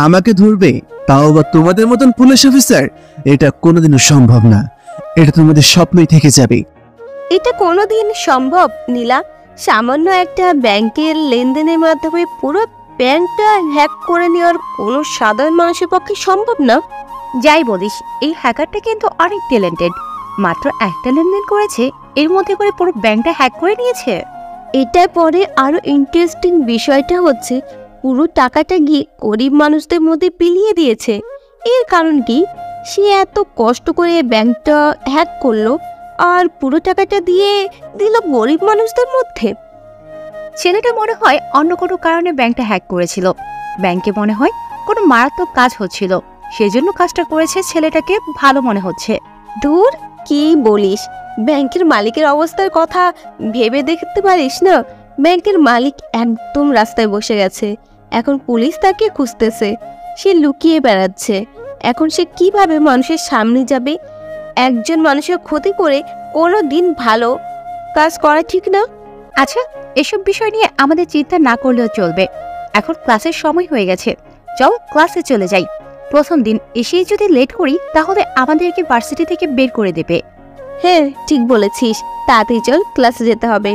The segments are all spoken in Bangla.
আমাকে ধরবে, তাও আবার তোমাদের মতন পুলিশ অফিসার? এটা কোনোদিনও সম্ভব না। এটা তোমাদের স্বপ্নই থেকে যাবে। এটা কোনোদিন সম্ভব নীলা? সামান্য একটা ব্যাংকের লেনদেনের মাধ্যমে পুরো ব্যাংকটা হ্যাক করে নেওয়ার কোনো সাধারণ মানুষের পক্ষে সম্ভব না। যাই বলিস, এই হ্যাকারটা কিন্তু অনেক ট্যালেন্টেড। মাত্র একটা লেনদেন করেছে, এর মধ্যে করে পুরো ব্যাংকটা হ্যাক করে নিয়েছে। এটার পরে আরো ইন্টারেস্টিং বিষয়টা হচ্ছে, পুরো টাকাটা গিয়ে গরিব মানুষদের মধ্যে বিলিয়ে দিয়েছে। এর কারণ কি? সে এত কষ্ট করে ব্যাংকটা হ্যাক করলো আর পুরো টাকাটা দিয়ে দিল গরিব মানুষদের মধ্যে। ছেলেটা মনে হয় অন্য কোনো কারণে ব্যাংকটা হ্যাক করেছিল। ব্যাংকে মনে হয় কোনো মারাত্মক কাজ হচ্ছিল, সেজন্য কাজটা করেছে। ছেলেটাকে ভালো মনে হচ্ছে। দূর, কি বলিস? ব্যাংকের মালিকের অবস্থার কথা ভেবে দেখতে পারিস না? ব্যাংকের মালিক একদম রাস্তায় বসে গেছে। এখন পুলিশ তাকে খুঁজতেছে, সে লুকিয়ে বেড়াচ্ছে। এখন সে কিভাবে মানুষের সামনে যাবে? একজন মানুষের ক্ষতি করে কোনো দিন ভালো কাজ করা ঠিক না। আচ্ছা, এসব বিষয় নিয়ে আমাদের চিন্তা না করলেও চলবে। এখন ক্লাসের সময় হয়ে গেছে, চল ক্লাসে চলে যাই। প্রথম দিন এসেই যদি লেট করি তাহলে আমাদেরকে ভার্সিটি থেকে বের করে দেবে। হ্যাঁ, ঠিক বলেছিস, তাড়াতাড়ি চল, ক্লাসে যেতে হবে।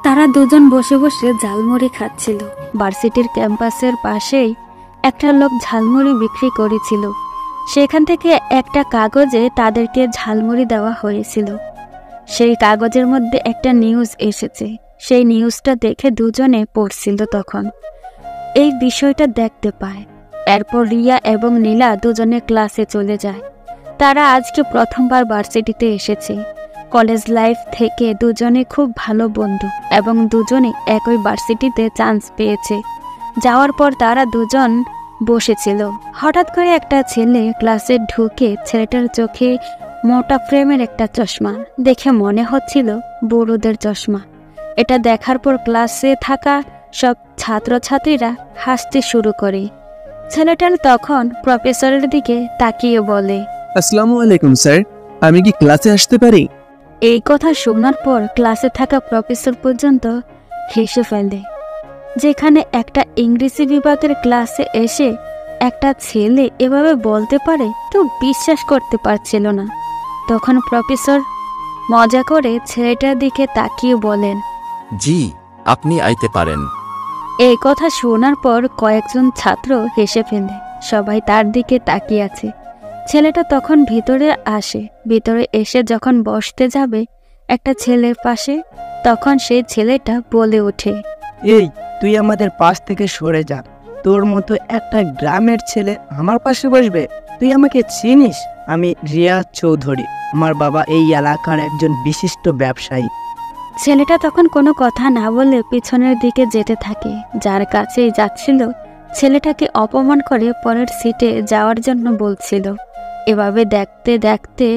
তারা দুজন বসে বসে ঝালমুড়ি খাচ্ছিল। ভার্সিটির ক্যাম্পাসের পাশেই একটা লোক ঝালমুড়ি বিক্রি করেছিল। সেখান থেকে একটা কাগজে তাদেরকে ঝালমুড়ি দেওয়া হয়েছিল। সেই কাগজের মধ্যে একটা নিউজ এসেছে। সেই নিউজটা দেখে দুজনে পড়ছিল। তখন এই বিষয়টা দেখতে পায়। এরপর রিয়া এবং নীলা দুজনে ক্লাসে চলে যায়। তারা আজকে প্রথমবার ভার্সিটিতে এসেছে। কলেজ লাইফ থেকে দুজনে খুব ভালো বন্ধু এবং দুজনে একই ভার্সিটিতে চান্স পেয়েছে। যাওয়ার পর তারা দুজন বসেছিল। হঠাৎ করে একটা ছেলে ক্লাসে ঢুকে ছেলেটার চোখে মোটা ফ্রেমের একটা চশমা দেখে মনে হচ্ছিল বড়দের চশমা। এটা দেখার পর ক্লাসে থাকা সব ছাত্রছাত্রীরা হাসতে শুরু করে। ছেলেটার তখন প্রফেসরের দিকে তাকিয়ে বলে, আসসালামু আলাইকুম স্যার, আমি কি ক্লাসে আসতে পারি? এই কথা শোনার পর ক্লাসে থাকা প্রফেসর পর্যন্ত হেসে ফেলে। যেখানে একটা ইংরেজি বিভাগের ক্লাসে এসে একটা ছেলে এভাবে বলতে পারে তো বিশ্বাস করতে পারছিল না। তখন প্রফেসর মজা করে ছেলেটার দিকে তাকিয়ে বলেন, জি, আপনি আইতে পারেন। এই কথা শোনার পর কয়েকজন ছাত্র হেসে ফেলে। সবাই তার দিকে তাকিয়ে আছে। ছেলেটা তখন ভিতরে আসে। ভিতরে এসে যখন বসতে যাবে একটা ছেলের পাশে, তখন সেই ছেলেটা বলে ওঠে, এই, তুই আমাদের পাশ থেকে সরে যা। তোর মতো একটা গ্রামের ছেলে আমার পাশে বসবে? তুই আমাকে চিনিস? আমি রিয়া চৌধুরী। আমার বাবা এই এলাকার একজন বিশিষ্ট ব্যবসায়ী। ছেলেটা তখন কোনো কথা না বলে পিছনের দিকে যেতে থাকে। যার কাছেই যাচ্ছিল ছেলেটাকে অপমান করে পরের সিটে যাওয়ার জন্য বলছিল। এভাবে দেখতে দেখতে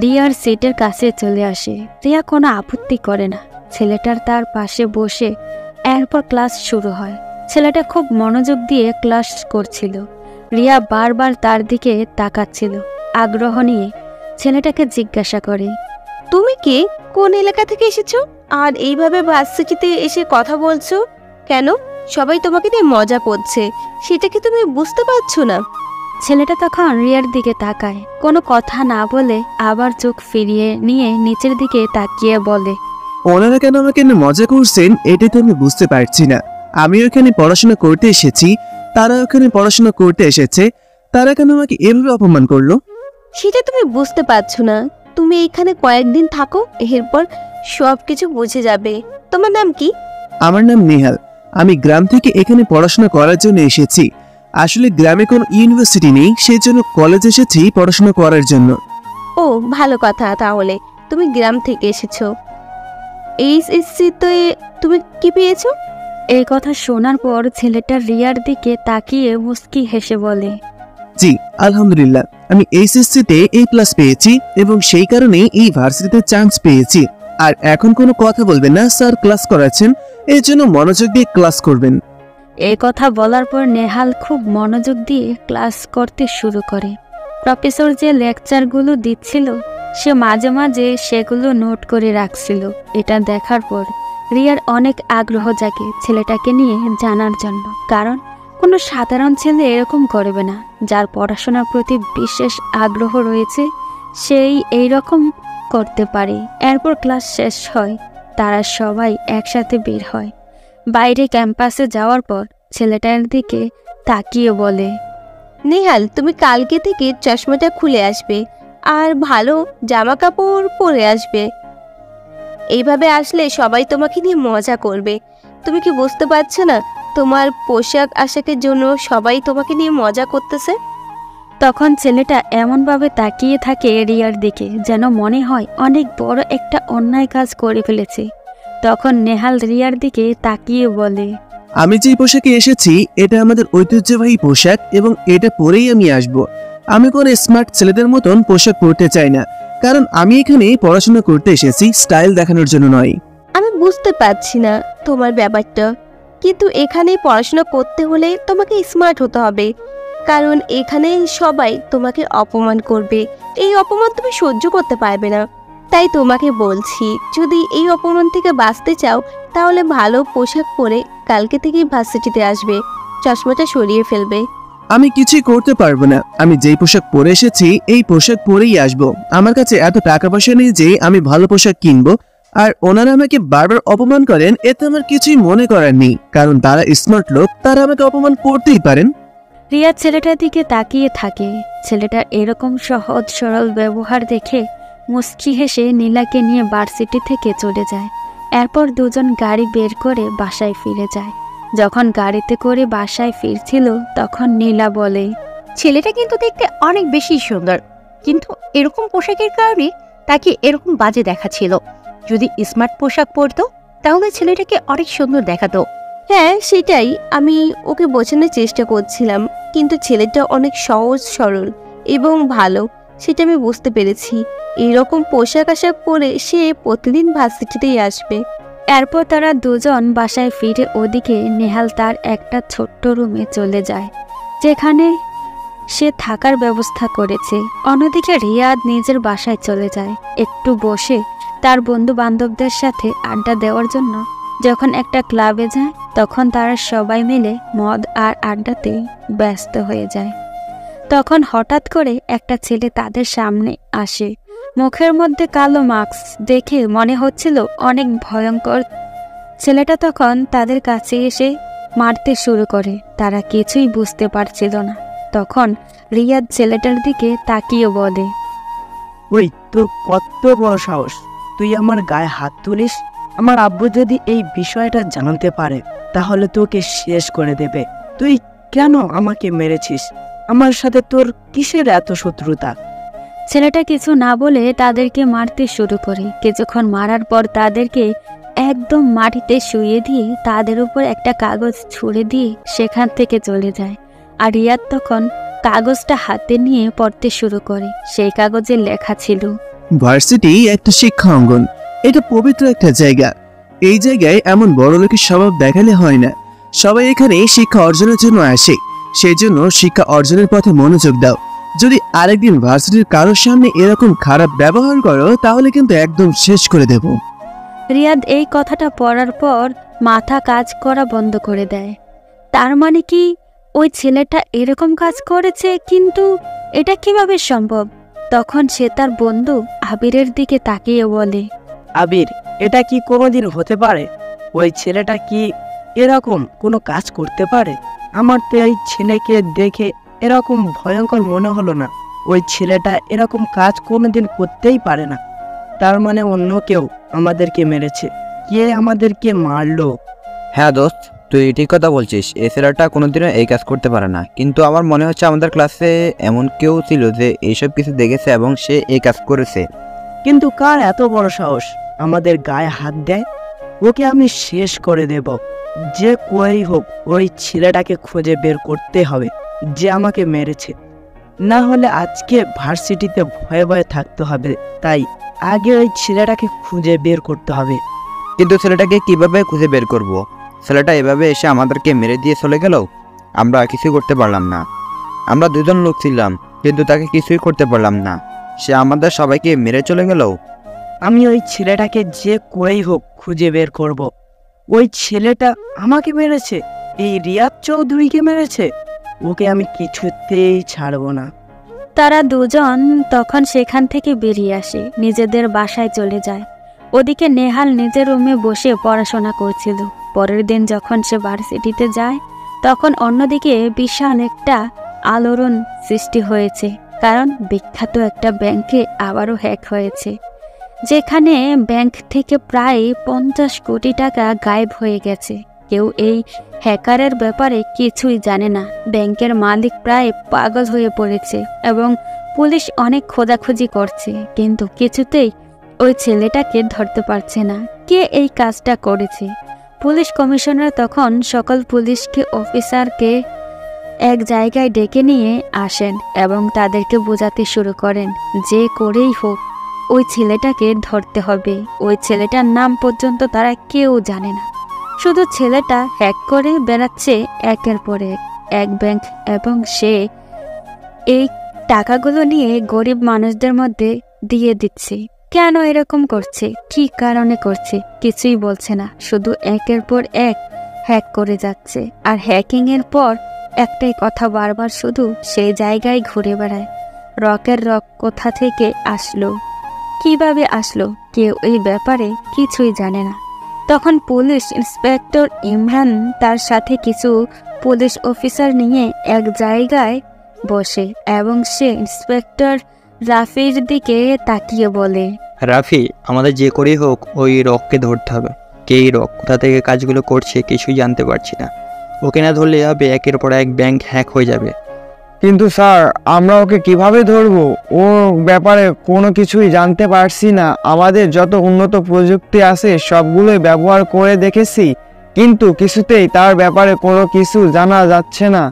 রিয়ার সিটের কাছে চলে আসে। রিয়া কোনো আপত্তি করে না। ছেলেটার তার পাশে বসে এরপর ক্লাস শুরু হয়। ছেলেটা খুব মনোযোগ দিয়ে ক্লাস করছিল। রিয়া বারবার তার দিকে তাকাচ্ছিল। আগ্রহ নিয়ে ছেলেটাকে জিজ্ঞাসা করে, তুমি কে? কোন এলাকা থেকে এসেছো? আর এইভাবে ভার্সিটিতে এসে কথা বলছো কেন? সবাই তোমাকে নিয়ে মজা করছে, সেটা কি তুমি বুঝতে পারছো না? ছেলেটা তখন রিয়ার দিকে তাকায়। কোনো কথা না বলে আবার চোখ ফিরিয়ে নিয়ে নিচের দিকে তাকিয়ে বলে, ওনারা কেন আমাকে নিয়ে মজা করছেন এটা তো আমি বুঝতে পারছি না। আমি ওখানে পড়াশোনা করতে এসেছি, তারা ওখানে পড়াশোনা করতে এসেছে। তারা কেন আমাকে এভাবে অপমান করলো? সেটা তুমি বুঝতে পারছো না। তুমি এখানে কয়েকদিন থাকো, এরপর সবকিছু বুঝে যাবে। তোমার নাম কি? আমার নাম নেহাল। আমি গ্রাম থেকে এখানে পড়াশোনা করার জন্য এসেছি। আসলে গ্রামে কোনো ইউনিভার্সিটি নেই, সেই জন্য কলেজ এসেছি পড়াশোনা করার জন্য। ও, ভালো কথা। তাহলে তুমি গ্রাম থেকে এসেছো। এইচএসসিতে তুমি কি পেয়েছো? এই কথা শোনার পর ছেলেটা রিয়ার দিকে তাকিয়ে মুস্কি হেসে বলে, জি আলহামদুলিল্লাহ, আমি এইচএসসিতে A+ পেয়েছি এবং সেই কারণে এই ভার্সিটিতে চান্স পেয়েছি। আর এখন কোনো কথা বলবেন না, স্যার ক্লাস করাচ্ছেন, এর জন্য মনোযোগ দিয়ে ক্লাস করবেন। এই কথা বলার পর নেহাল খুব মনোযোগ দিয়ে ক্লাস করতে শুরু করে। প্রফেসর যে লেকচারগুলো দিচ্ছিল সে মাঝে মাঝে সেগুলো নোট করে রাখছিল। এটা দেখার পর রিয়ার অনেক আগ্রহ জাগে ছেলেটাকে নিয়ে জানার জন্য, কারণ কোনো সাধারণ ছেলে এরকম করবে না। যার পড়াশোনার প্রতি বিশেষ আগ্রহ রয়েছে সেই এই রকম করতে পারে। এরপর ক্লাস শেষ হয়, তারা সবাই একসাথে বের হয়। বাইরে ক্যাম্পাসে যাওয়ার পর ছেলেটার দিকে তাকিয়ে বলে, নেহাল, তুমি কালকে থেকে চশমাটা খুলে আসবে আর ভালো জামা কাপড় পরে আসবে। এইভাবে আসলে সবাই তোমাকে নিয়ে মজা করবে। তুমি কি বুঝতে পারছো না তোমার পোশাক আশাকের জন্য সবাই তোমাকে নিয়ে মজা করতেছে? তখন ছেলেটা এমনভাবে তাকিয়ে থাকে রিয়ার দিকে যেন মনে হয় অনেক বড় একটা অন্যায় কাজ করে ফেলেছে। তখন নেহাল রিয়ার দিকে তাকিয়ে বলে, আমি যেই পোশাকে এসেছি এটা আমাদের ঐতিহ্যবাহী পোশাক এবং এটা পরেই আমি আসব। আমি কোনো স্মার্ট ছেলেদের মতন পোশাক পরতে চাই না, কারণ আমি এখানে পড়াশোনা করতে এসেছি, স্টাইল দেখানোর জন্য নয়। আমি বুঝতে পারছি না তোমার ব্যাপারটা, কিন্তু এখানে পড়াশোনা করতে হলে তোমাকে স্মার্ট হতে হবে, কারণ এখানে সবাই তোমাকে অপমান করবে। এই অপমান তুমি সহ্য করতে পারবে না। তাই তোমাকে বলছি, যদি এই অপমান থেকে বাঁচতে চাও তাহলে ভালো পোশাক পরে কালকে থেকেই ভার্সিটিতে আসবে, চশমাটা সরিয়ে ফেলবে। আমি কিছুই করতে পারবো না। আমি যেই পোশাক পরে এসেছি এই পোশাক পরেই আসবো। আমার কাছে এত টাকা পয়সা নেই যে আমি ভালো পোশাক কিনবো। আর ওনারা আমাকে বারবার অপমান করেন, এতে আমার কিছুই মনে করার নেই, কারণ তারা স্মার্ট লোক, তারা আমাকে অপমান করতেই পারেন। রিয়া ছেলেটার দিকে তাকিয়ে থাকে। ছেলেটার এরকম সহজ সরল ব্যবহার দেখে মুচকি হেসে নীলাকে নিয়ে ভার্সিটি থেকে চলে যায়। এরপর দুজন গাড়ি বের করে বাসায় ফিরে যায়। যখন গাড়িতে করে বাসায় ফিরছিল তখন নীলা বলে, ছেলেটা কিন্তু দেখতে অনেক বেশি সুন্দর, কিন্তু এরকম পোশাকের কারণে তাকে এরকম বাজে দেখাচ্ছিল। যদি স্মার্ট পোশাক পরতো তাহলে ছেলেটাকে অনেক সুন্দর দেখাতো। হ্যাঁ, সেটাই আমি ওকে বোঝানোর চেষ্টা করছিলাম, কিন্তু ছেলেটা অনেক সহজ সরল এবং ভালো, সেটা আমি বুঝতে পেরেছি। এরকম পোশাক আশাক পরে সে প্রতিদিন ভার্সিটিতেই আসবে। এরপর তারা দুজন বাসায় ফিরে ওদিকে নেহাল তার একটা ছোট্ট রুমে চলে যায়, যেখানে সে থাকার ব্যবস্থা করেছে। অন্যদিকে রিয়াদ নিজের বাসায় চলে যায় একটু বসে তার বন্ধু বান্ধবদের সাথে আড্ডা দেওয়ার জন্য। যখন একটা ক্লাবে যায় তখন তারা সবাই মিলে মদ আর আড্ডাতে ব্যস্ত হয়ে যায়। তখন হঠাৎ করে একটা ছেলে তাদের সামনে আসে। মুখের মধ্যে কালো মাস্ক দেখে মনে হচ্ছিল অনেক ভয়ঙ্কর। ছেলেটা তখন তাদের কাছে এসে মারতে শুরু করে। তারা কিছুই বুঝতে পারছিল না। তখন রিয়াদ ছেলেটার দিকে তাকিয়ে বলে, ওই তোর কত বড় সাহস, তুই আমার গায়ে হাত তুলিস? আমার আব্বু যদি এই বিষয়টা জানতে পারে তাহলে তোকে শেষ করে দেবে। তুই কেন আমাকে মেরেছিস? আমার সাথে তোর কিসের এত শত্রুতা? ছেলেটা কিছু না বলে তাদেরকে মারতে শুরু করে। কিছুক্ষণ মারার পর তাদেরকে একদম মাটিতে শুইয়ে দিয়ে তাদের উপর একটা কাগজ ছুঁড়ে দিয়ে সেখান থেকে চলে যায়। আর রিয়াদ তখন কাগজটা হাতে নিয়ে পড়তে শুরু করে। সেই কাগজে লেখা ছিল, ভার্সিটি একটা শিক্ষা অঙ্গন, এটা পবিত্র একটা জায়গা। এই জায়গায় এমন বড় লোকের স্বভাব দেখালে হয় না। সবাই এখানে শিক্ষা অর্জনের জন্য আসে, সেই জন্য শিক্ষা অর্জনের পথে মনোযোগ দাও। যদি আরেকদিন ভার্সিটির কারোর সামনে এরকম খারাপ ব্যবহার করো তাহলে কিন্তু একদম শেষ করে দেব। রিয়াদ এই কথাটা পড়ার পর মাথা কাজ করা বন্ধ করে দেয়। তার মানে কি ওই ছেলেটা এরকম কাজ করেছে, কিন্তু এটা কিভাবে সম্ভব? তখন সে তার বন্ধু আবিরের দিকে তাকিয়ে বলে, আবির, এটা কি কোনোদিন হতে পারে? ওই ছেলেটা কি এরকম কোনো কাজ করতে পারে? আমার তো এই ছেলেকে দেখে এরকম ভয়ঙ্কর মনে হলো না। ওই ছেলেটা এরকম কাজ কোনোদিন করতেই পারে না। তার মানে অন্য কেউ আমাদেরকে মেরেছে। কে আমাদেরকে মারলো? হ্যাঁ দোস্ত, তুই ঠিক কথা বলছিস। এই ছেলেটা কোনোদিনও এই কাজ করতে পারে না, কিন্তু আমার মনে হচ্ছে আমাদের ক্লাসে এমন কেউ ছিল যে এইসব কিছু দেখেছে এবং সে এই কাজ করেছে। কিন্তু কার এত বড় সাহস আমাদের গায়ে হাত দেয়? ওকে আমি শেষ করে দেব। যে করেই হোক ওই ছেলেটাকে খুঁজে বের করতে হবে যে আমাকে মেরেছে, না হলে আজকে ভার্সিটিতে ভয়ে ভয়ে থাকতে হবে। তাই আগে ওই ছেলেটাকে খুঁজে বের করতে হবে। কিন্তু ছেলেটাকে কিভাবে খুঁজে বের করব? ছেলেটা এভাবে এসে আমাদেরকে মেরে দিয়ে চলে গেল, আমরা কিছু করতে পারলাম না। আমরা দুজন লোক ছিলাম, কিন্তু তাকে কিছুই করতে পারলাম না। সে আমাদের সবাইকে মেরে চলে গেল। আমি ওই ছেলেটাকে যে করেই হোক খুঁজে বের করব। ওই ছেলেটা আমাকে মেরেছে, এই রিয়াজ চৌধুরীকে মেরেছে। ওকে আমি কিছুতেই ছাড়বো না। তারা দুজন তখন সেখান থেকে বেরিয়ে আসে, নিজেদের বাসায় চলে যায়। ওদিকে নেহাল নিজের রুমে বসে পড়াশোনা করছিল। পরের দিন যখন সে ভার্সিটিতে যায় তখন অন্যদিকে বিশাল একটা আলোড়ন সৃষ্টি হয়েছে, কারণ বিখ্যাত একটা ব্যাংকে আবারও হ্যাক হয়েছে, যেখানে ব্যাংক থেকে প্রায় 50 কোটি টাকা গায়েব হয়ে গেছে। কেউ এই হ্যাকারের ব্যাপারে কিছুই জানে না। ব্যাংকের মালিক প্রায় পাগল হয়ে পড়েছে এবং পুলিশ অনেক খোঁজাখুঁজি করছে, কিন্তু কিছুতেই ওই ছেলেটাকে ধরতে পারছে না কে এই কাজটা করেছে। পুলিশ কমিশনার তখন সকল পুলিশকে অফিসারকে এক জায়গায় ডেকে নিয়ে আসেন এবং তাদেরকে বোঝাতে শুরু করেন যে করেই হোক ওই ছেলেটাকে ধরতে হবে। ওই ছেলেটার নাম পর্যন্ত তারা কেউ জানে না, শুধু ছেলেটা হ্যাক করে বেড়াচ্ছে একের পর এক ব্যাংক এবং সে এই টাকাগুলো নিয়ে গরিব মানুষদের মধ্যে দিয়ে দিচ্ছে। কেন এরকম করছে, কী কারণে করছে কিছুই বলছে না, শুধু একের পর এক হ্যাক করে যাচ্ছে। আর হ্যাকিংয়ের পর একটাই কথা বারবার শুধু সেই জায়গায় ঘুরে বেড়ায়, রকের রক কোথা থেকে আসলো, কিভাবে আসলো, কেউ এই ব্যাপারে কিছুই জানে না। তখন পুলিশ ইন্সপেক্টর ইমরান তার সাথে কিছু পুলিশ অফিসার নিয়ে এক জায়গায় বসে এবং সে ইন্সপেক্টর রাফির দিকে তাকিয়ে বলে, রাফি, আমাদের যে করেই হোক ওই রককে ধরতে হবে। কে এই রক, কোথা থেকে কাজগুলো করছে কিছুই জানতে পারছি না। ওকে না ধরলে হবে একের পর এক ব্যাংক হ্যাক হয়ে যাবে। কিন্তু স্যার, আমরা ওকে কিভাবে ধরবো? ওর ব্যাপারে কোনো কিছুই জানতে পারছি না। আমাদের যত উন্নত প্রযুক্তি আছে সবগুলোই ব্যবহার করে দেখেছি, কিন্তু কিছুতেই তার ব্যাপারে কোনো কিছু জানা যাচ্ছে না।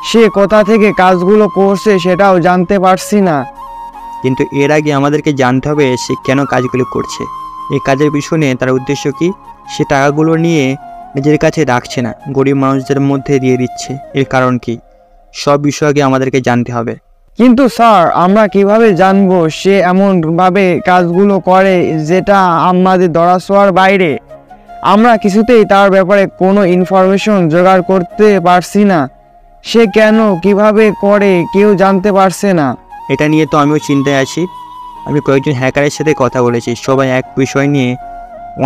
সে কোথা থেকে কাজগুলো করছে সেটাও জানতে পারছি না। কিন্তু এর আগে আমাদেরকে জানতে হবে সে কেন কাজগুলো করছে, এই কাজের পিছনে তার উদ্দেশ্য কি। সে টাকাগুলো নিয়ে নিজের কাছে রাখছে না, গরিব মানুষদের মধ্যে দিয়ে দিচ্ছে, এর কারণ কি? সব বিষয় আগে আমাদেরকে জানতে হবে। কিন্তু স্যার, আমরা কিভাবে জানবো সে এমনভাবে কাজগুলো করে যেটা আমাদের ধরাছোঁয়ার বাইরে? আমরা কিছুতেই তার ব্যাপারে কোনো ইনফরমেশন জোগাড় করতে পারছি না। সে কেন কিভাবে করে কেউ জানতে পারছে না। এটা নিয়ে তো আমিও চিন্তায় আছি। আমি কয়েকজন হ্যাকারের সাথে কথা বলেছি, সবাই এক বিষয় নিয়ে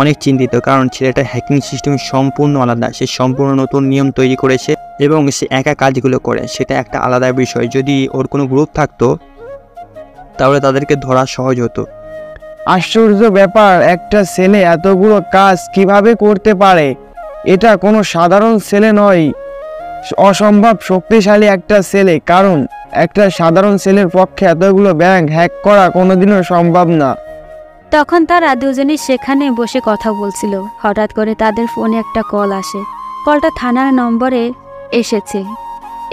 অনেক চিন্তিত, কারণ ছেলেটার হ্যাকিং সিস্টেম সম্পূর্ণ আলাদা। সে সম্পূর্ণ নতুন নিয়ম তৈরি করেছে এবং সে একা কাজগুলো করে, সেটা একটা আলাদা বিষয়। যদি ওর কোনো গ্রুপ থাকতো তাহলে তাদেরকে ধরা সহজ হতো। আশ্চর্য ব্যাপার, একটা ছেলে এতগুলো কাজ কিভাবে করতে পারে? এটা কোনো সাধারণ ছেলে নয়, অসম্ভব শক্তিশালী একটা ছেলে, কারণ একটা সাধারণ ছেলের পক্ষে এতগুলো ব্যাংক হ্যাক করা কোনোদিনও সম্ভব না। তখন তারা দুজনেই সেখানে বসে কথা বলছিল। হঠাৎ করে তাদের ফোনে একটা কল আসে। কলটা থানার নম্বরে এসেছে,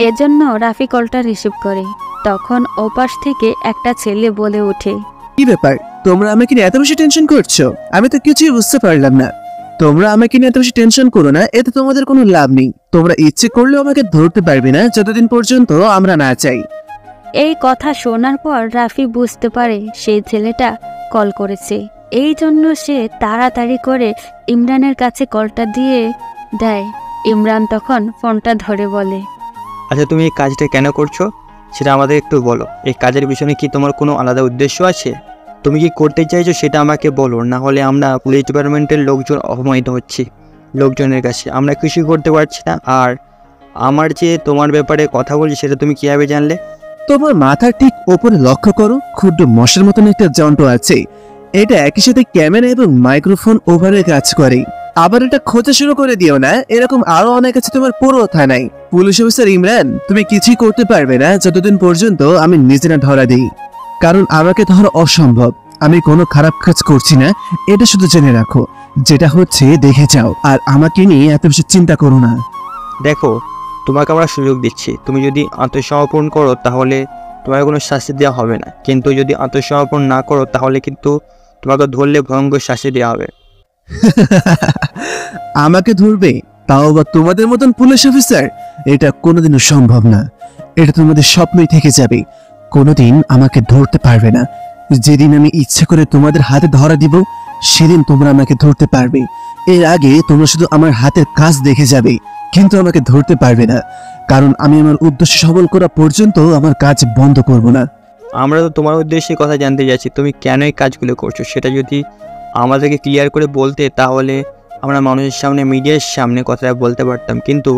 এজন্য রাফি কলটা রিসিভ করে। তখন ওপাশ থেকে একটা ছেলে বলে ওঠে, কি ব্যাপার, তোমরা আমাকে নিয়ে এত বেশি টেনশন করছো? আমি তো কিছুই বুঝতে পারলাম না। তোমরা আমাকে নিয়ে এত বেশি টেনশন করো না, এতে তোমাদের কোনো লাভ নেই। তোমরা ইচ্ছে করলেও আমাকে ধরতে পারবে না যতদিন পর্যন্ত আমরা না চাই। এই কথা শোনার পর রাফি বুঝতে পারে সেই ছেলেটা কল করেছে। এই জন্য সে তাড়াতাড়ি করে ইমরানের কাছে কলটা দিয়ে দেয়। ইমরান তখন ফোনটা ধরে বলে, আচ্ছা, তুমি এই কাজটা কেন করছো সেটা আমাদের একটু বলো। এই কাজের পিছনে কি তোমার কোনো আলাদা উদ্দেশ্য আছে? তুমি কি করতে চাইছো সেটা আমাকে বলো, না হলে আমরা পুলিশ ডিপার্টমেন্টের লোকজন অপমানিত হচ্ছি লোকজনের কাছে, আমরা কিছুই করতে পারছি না। আর আমার যে তোমার ব্যাপারে কথা বলছি সেটা তুমি কিভাবে জানলে? তোমার মাথার ঠিক ওপরে লক্ষ্য করো, ক্ষুদ্র মশার মতন একটা যন্ত্র আছে। এটা একই সাথে ক্যামেরা এবং মাইক্রোফোন ওভারে কাজ করে। আবার এটা খোঁজা শুরু করে দিও না, এরকম আরো অনেক আছে তোমার পুরো থানায়। পুলিশ অফিসার ইমরান, তুমি কিছুই করতে পারবে না যতদিন পর্যন্ত আমি নিজে না ধরা দিই, কারণ আমাকে ধরা অসম্ভব। আমি কোনো খারাপ কাজ করছি না, এটা শুধু জেনে রাখো। যেটা হচ্ছে দেখে যাও, আর আমাকে নিয়ে এত বেশি চিন্তা করো না। দেখো, তোমাকে আমরা সুযোগ দিচ্ছি, তুমি যদি আত্মসমর্পণ করো তাহলে তোমাকে কোনো শাস্তি দেওয়া হবে না, কিন্তু যদি আত্মসমর্পণ না করো তাহলে কিন্তু তোমাকে ধরলে ভয়ঙ্কর শাস্তি দেওয়া হবে। আমাকে ধরবে, তাও বা তোমাদের মতন পুলিশ অফিসার? এটা কোনোদিনও সম্ভব না। এটা তোমাদের স্বপ্নই থেকে যাবে, কোনোদিন আমাকে ধরতে পারবে না। যেদিন আমি ইচ্ছে করে তোমাদের হাতে ধরা দিব সেদিন তোমরা আমাকে ধরতে পারবে। এর আগে তোমরা শুধু আমার হাতের কাজ দেখে যাবে, কিন্তু আমাকে ধরতে পারবে না, কারণ আমি আমার উদ্দেশ্য সফল করা পর্যন্ত আমার কাজ বন্ধ করব না। আমরা তো তোমার উদ্দেশ্যে কথা জানতে যাচ্ছি, তুমি কেন এই কাজগুলো করছো সেটা যদি আমাদেরকে ক্লিয়ার করে বলতে তাহলে আমরা মানুষের সামনে, মিডিয়ার সামনে কথাটা বলতে পারতাম। কিন্তু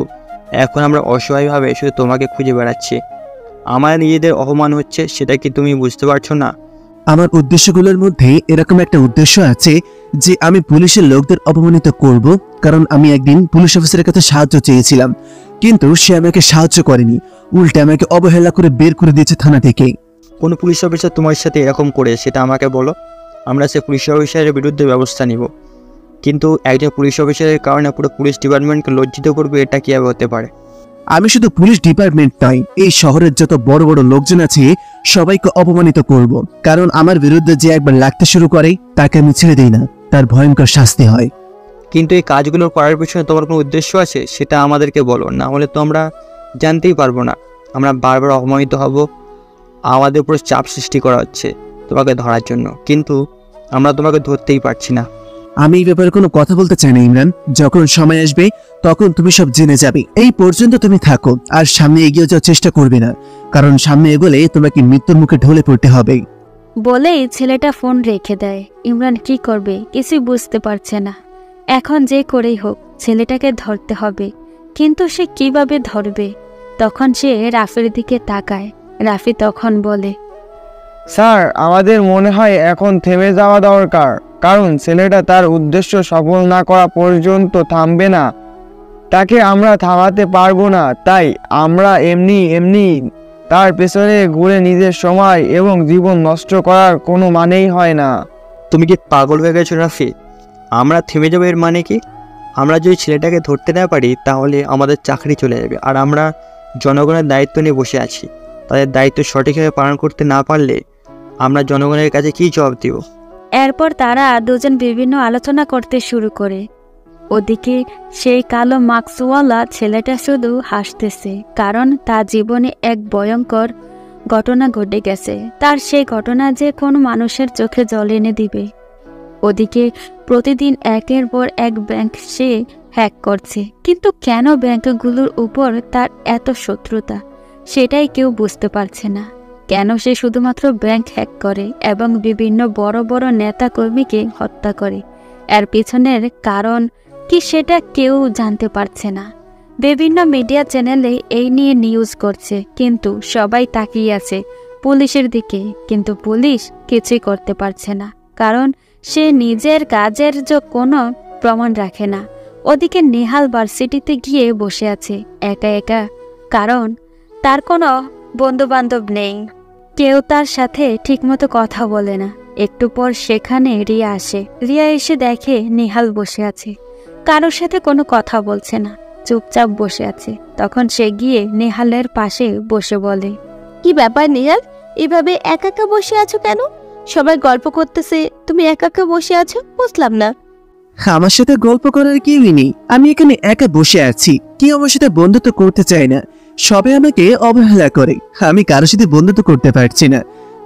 এখন আমরা অসহায়ভাবে শুধু তোমাকে খুঁজে বেড়াচ্ছি, আমার নিজেদের অপমান হচ্ছে, সেটা কি তুমি বুঝতে পারছো না? আমার উদ্দেশ্যগুলোর মধ্যে এরকম একটা উদ্দেশ্য আছে যে আমি পুলিশের লোকদের অপমানিত করব, কারণ আমি একদিন পুলিশ অফিসারের কাছে সাহায্য চেয়েছিলাম, কিন্তু সে আমাকে সাহায্য করেনি, উল্টে আমাকে অবহেলা করে বের করে দিয়েছে থানা থেকে। কোনো পুলিশ অফিসার তোমার সাথে এরকম করে সেটা আমাকে বলো, আমরা সে পুলিশ অফিসারের বিরুদ্ধে ব্যবস্থা নিব। কিন্তু একজন পুলিশ অফিসারের কারণে পুরো পুলিশ ডিপার্টমেন্টকে লজ্জিত করবে, এটা কীভাবে হতে পারে? আমি শুধু পুলিশ ডিপার্টমেন্ট নয়, এই শহরের যত বড় বড় লোকজন আছে সবাইকে অপমানিত করব, কারণ আমার বিরুদ্ধে যে একবার লাগতে শুরু করে তাকে আমি ছেড়ে দিই না, তার ভয়ঙ্কর শাস্তি হয়। কিন্তু এই কাজগুলো করার পিছনে তোমার কোনো উদ্দেশ্য আছে সেটা আমাদেরকে বলো, না হলে তো আমরা জানতেই পারবো না। আমরা বারবার অপমানিত হব, আমাদের উপর চাপ সৃষ্টি করা হচ্ছে তোমাকে ধরার জন্য, কিন্তু আমরা তোমাকে ধরতেই পারছি না। আমি এই ব্যাপারে কোনো কথা বলতে চাই না ইমরান, যখন সময় আসবে তখন তুমি সব জেনে যাবে। এই পর্যন্ত তুমি থাকো আর সামনে এগিয়ে যাওয়ার চেষ্টা করবে না, কারণ সামনে এগোলে তোমাকে মৃত্যুর মুখে ঢলে পড়তে হবে। বলেই ছেলেটা ফোন রেখে দেয়। ইমরান কি করবে কিছুই বুঝতে পারছে না। এখন যে করেই হোক ছেলেটাকে ধরতে হবে, কিন্তু সে কিভাবে ধরবে? তখন সে রাফির দিকে তাকায়। রাফি তখন বলে, স্যার, আমাদের মনে হয় এখন থেমে যাওয়া দরকার, কারণ ছেলেটা তার উদ্দেশ্য সফল না করা পর্যন্ত থামবে না। তাকে আমরা থামাতে পারবো না, তাই আমরা এমনি তার পেছনে ঘুরে নিজের সময় এবং জীবন নষ্ট করার কোনো মানেই হয় না। তুমি কি পাগল হয়ে গেছো রাফি? আমরা থেমে যাবো এর মানে কি? আমরা যদি ছেলেটাকে ধরতে না পারি তাহলে আমাদের চাকরি চলে যাবে, আর আমরা জনগণের দায়িত্ব নিয়ে বসে আছি। তাদের দায়িত্ব সঠিকভাবে পালন করতে না পারলে আমরা জনগণের কাছে কী জবাব দিব? এরপর তারা দুজন বিভিন্ন আলোচনা করতে শুরু করে। ওদিকে সেই কালো মাস্কওয়ালা ছেলেটা শুধু হাসতেছে, কারণ তার জীবনে এক ভয়ঙ্কর ঘটনা ঘটে গেছে। তার সেই ঘটনা যে কোনো মানুষের চোখে জল এনে দিবে। ওদিকে প্রতিদিন একের পর এক ব্যাংক সে হ্যাক করছে, কিন্তু কেন ব্যাংকগুলোর উপর তার এত শত্রুতা সেটাই কেউ বুঝতে পারছে না। কেন সে শুধুমাত্র ব্যাংক হ্যাক করে এবং বিভিন্ন বড় বড় নেতা কর্মীকে হত্যা করে? এর পিছনের কারণ কি সেটা কেউ জানতে পারছে না। বিভিন্ন মিডিয়া চ্যানেলে এই নিয়ে নিউজ করছে, কিন্তু সবাই তাকিয়ে আছে পুলিশের দিকে, কিন্তু পুলিশ কিছুই করতে পারছে না, কারণ সে নিজের কাজের কোনো প্রমাণ রাখে না। ওদিকে নেহাল ভার্সিটিতে গিয়ে বসে আছে একা একা, কারণ তার কোনো বন্ধুবান্ধব নেই, কেউ তার সাথে ঠিকমতো কথা বলে না। একটু পর সেখানে রিয়া আসে। রিয়া এসে দেখে নেহাল বসে আছে, কারোর সাথে কোনো কথা বলছে না, চুপচাপ বসে আছে। তখন সে গিয়ে নেহালের পাশে বসে বলে, কি ব্যাপার নেহাল, এভাবে একা একা বসে আছো কেন? সবাই গল্প করতেছে, তুমি একা একা বসে আছো, বুঝলাম না। আমার সাথে গল্প করার কেউই নেই, আমি এখানে একা বসে আছি। কেউ আমার সাথে বন্ধুত্ব করতে চায় না, সবাই আমাকে অবহেলা করে। আমি কারোর সাথে বন্ধুত্ব করতে পারছি না।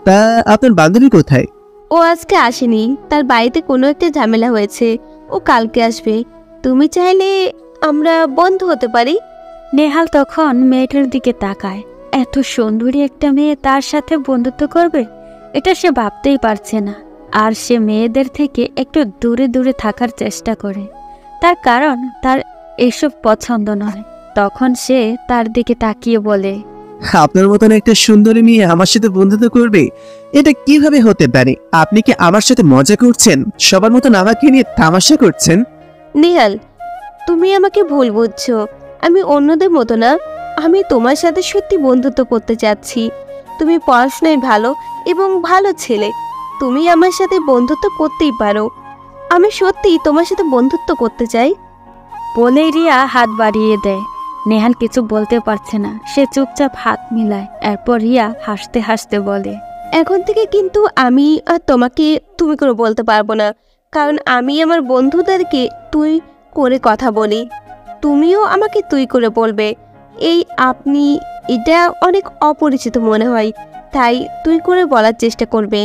তা আপনার বান্ধবী কোথায়? ও আজকে আসেনি, তার বাড়িতে কোনো একটা ঝামেলা হয়েছে, ও কালকে আসবে। তুমি চাইলে আমরা বন্ধু হতে পারি। নেহাল তখন মেয়েটার দিকে তাকায়। এত সুন্দরী একটা মেয়ে তার সাথে বন্ধুত্ব করবে, এটা সে ভাবতেই পারছে না। আর সে মেয়েদের থেকে একটু দূরে দূরে থাকার চেষ্টা করে, তার কারণ তার এসব পছন্দ নয়। তখন সে তার দিকে তাকিয়ে বলে, আপনার মতন একটা সুন্দরী মেয়ে আমার সাথে বন্ধুত্ব করবে, এটা কিভাবে হতে পারে? আপনি কি আমার সাথে মজা করছেন? সবার মতন আমাকে নিয়ে তামাশা করছেন? নেহাল, তুমি আমাকে ভুল বুঝছো। আমি অন্যদের মতো না, আমি তোমার সাথে সত্যি বন্ধুত্ব করতে চাচ্ছি। তুমি পড়াশোনায় ভালো এবং ভালো ছেলে, তুমি আমার সাথে বন্ধুত্ব করতেই পারো। আমি সত্যি তোমার সাথে বন্ধুত্ব করতে চাই। বলে রিয়া হাত বাড়িয়ে দেয়। নেহাল কিছু বলতে পারছে না, সে চুপচাপ হাত মিলায়। এরপর রিয়া হাসতে হাসতে বলে, এখন থেকে কিন্তু আমি আর তোমাকে তুমি করে বলতে পারবো না, কারণ আমি আমার বন্ধুদেরকে তুই করে কথা বলি, তুমিও আমাকে তুই করে বলবে। এই আপনি, এটা অনেক অপরিচিত মনে হয়, তাই তুই করে বলার চেষ্টা করবে।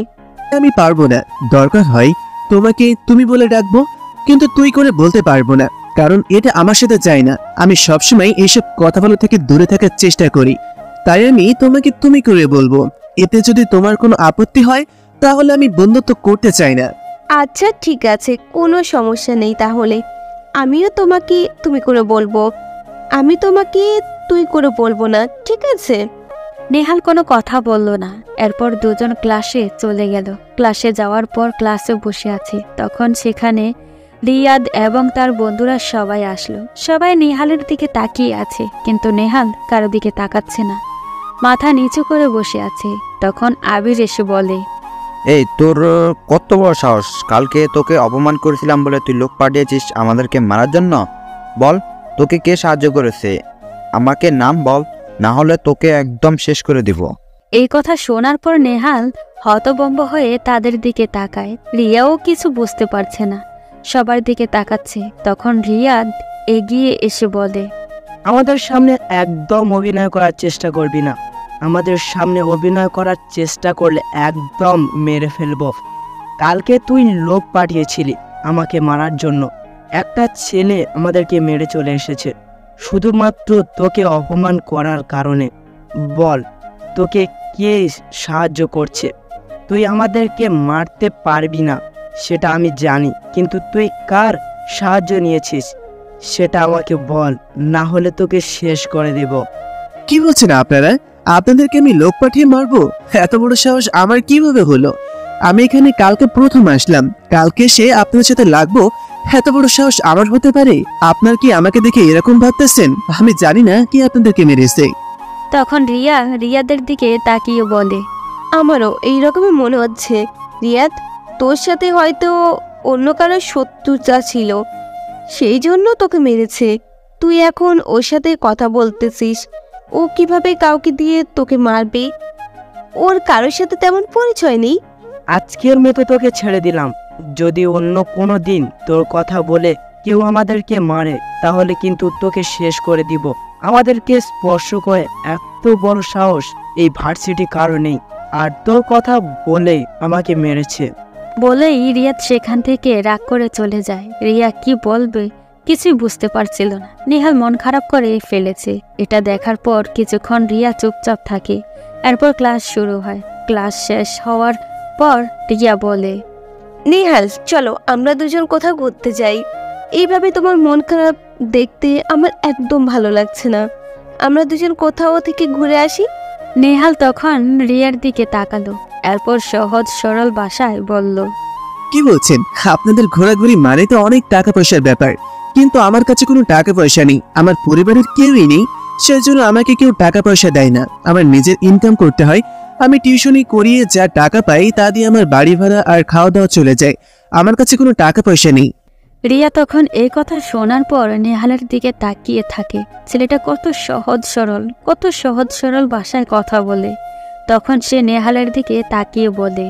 আমি পারবো না, দরকার হয় তোমাকে তুমি বলে ডাকবো, কিন্তু তুই করে বলতে পারবো না। কারণ এটা আমার সাথে যায় না। আমি সবসময় এইসব কথা বলা থেকে দূরে থাকার চেষ্টা করি, তাই আমি তোমাকে তুমি করে বলবো। এতে যদি তোমার কোনো আপত্তি হয় তাহলে আমি বন্ধুত্ব করতে চাই না। আচ্ছা ঠিক আছে, কোনো সমস্যা নেই। তাহলে আমিও তোমাকে তুমি করে বলবো, আমি তোমাকে তুই করে বলবো না, ঠিক আছে? নেহাল কোনো কথা বলল না। এরপর দুজন ক্লাসে চলে গেল। ক্লাসে যাওয়ার পর ক্লাসে বসে আছে, তখন সেখানে রিয়াদ এবং তার বন্ধুরা সবাই আসলো। সবাই নেহালের দিকে তাকিয়ে আছে, কিন্তু নেহাল কারো দিকে তাকাচ্ছে না, মাথা নিচু করে বসে আছে। তখন আবির এসে বলে, এই তোর কত বড় সাহস! কালকে তোকে অপমান করেছিলাম বলে তুই লোক পাঠিয়েছিস আমাদেরকে মারার জন্য? বল, তোকে কে সাহায্য করেছে? আমাকে নাম বল, না হলে তোকে একদম শেষ করে দিব। এই কথা শোনার পর নেহাল হতভম্ব হয়ে তাদের দিকে তাকায়। রিয়াও কিছু বুঝতে পারছে না, সবার দিকে তাকাচ্ছে। তখন রিয়াদ এগিয়ে এসে বলে, আমাদের সামনে একদম অভিনয় করার চেষ্টা করবি না। আমাদের সামনে অভিনয় করার চেষ্টা করলে একদম মেরে ফেলবো। কালকে তুই লোক পাঠিয়েছিলি আমাকে মারার জন্য। একটা ছেলে আমাদেরকে মেরে চলে এসেছে শুধুমাত্র তোকে অপমান করার কারণে। বল, তোকে কে সাহায্য করছে? তুই আমাদেরকে মারতে পারবি না সেটা আমি জানি, কিন্তু তুই কার সাহায্য নিয়েছিস সেটা আমাকে বল, না হলে তোকে শেষ করে দেব। কি বলছেন আপনারা? আপনাদেরকে আমি লোক পাঠিয়ে মারবো? এত বড় সাহস আমার কিভাবে হলো? আমি এখানে কালকে প্রথম আসলাম, কালকে সে আপনার সাথে লাগবো? এত বড় সাহস আমার হতে পারে? আপনার কি আমাকে দেখে এরকম ভাবতেছেন? আমি জানি না কি আপনাদেরকে মেরেছে। তখন রিয়া রিয়াদের দিকে তাকিয়ে বলে, আমারও এইরকমই মনে হচ্ছে। রিয়াদ, তোর সাথে হয়তো অন্য কারো শত্রুতা ছিল, সেই জন্য তোকে মেরেছে। তুই এখন ওর সাথে কথা বলতেছিস, ও কিভাবে কাউকে দিয়ে তোকে মারবে? ওর কারোর সাথে তেমন পরিচয় নেই। আজকের মতো তোকে ছেড়ে দিলাম। যদি অন্য কোনো দিন তোর কথা বলে কেউ আমাদেরকে মারে তাহলে কিন্তু তোকে শেষ করে দিব। আমাদেরকে স্পর্শ করে এত বড় সাহস এই ভার্সিটি কারণেই, আর তোর কথা বলে আমাকে মেরেছে। বলেই রিয়াদ সেখান থেকে রাগ করে চলে যায়। রিয়া কি বলবে কিছুই বুঝতে পারছিল না। নেহাল মন খারাপ করে ফেলেছে। এটা দেখার পর কিছুক্ষণ রিয়া চুপচাপ থাকে। এরপর ক্লাস শুরু হয়। ক্লাস শেষ হওয়ার পর রিয়া বলে, নেহাল, চলো আমরা দুজন কোথাও ঘুরতে যাই। এইভাবে তোমার মন খারাপ দেখতে আমার একদম ভালো লাগছে না। আমরা দুজন কোথাও থেকে ঘুরে আসি। নেহাল তখন রিয়ার দিকে তাকালো, এরপর সহজ সরল ভাষায় বলল, কি বলছেন? আপনাদের ঘোরাঘুরি মানে তো অনেক টাকা পয়সার ব্যাপার, কিন্তু আমার কাছে কোনো টাকা পয়সা নেই। আমার পরিবারের কেউই নেই, সেজন্য আমাকে কেউ টাকা পয়সা দেয় না। আমার নিজের ইনকাম করতে হয়। আমি টিউশনি করিয়ে যা টাকা পাই তা দিয়ে আমার বাড়ি ভাড়া আর খাওয়া দাওয়া চলে যায়। আমার কাছে কোনো টাকা পয়সা নেই। রিয়া তখন এই কথা শোনার পর নেহালের দিকে তাকিয়ে থাকে। ছেলেটা কত সহজ সরল ভাষায় কথা বলে। তখন সে নেহালের দিকে তাকিয়ে বলে,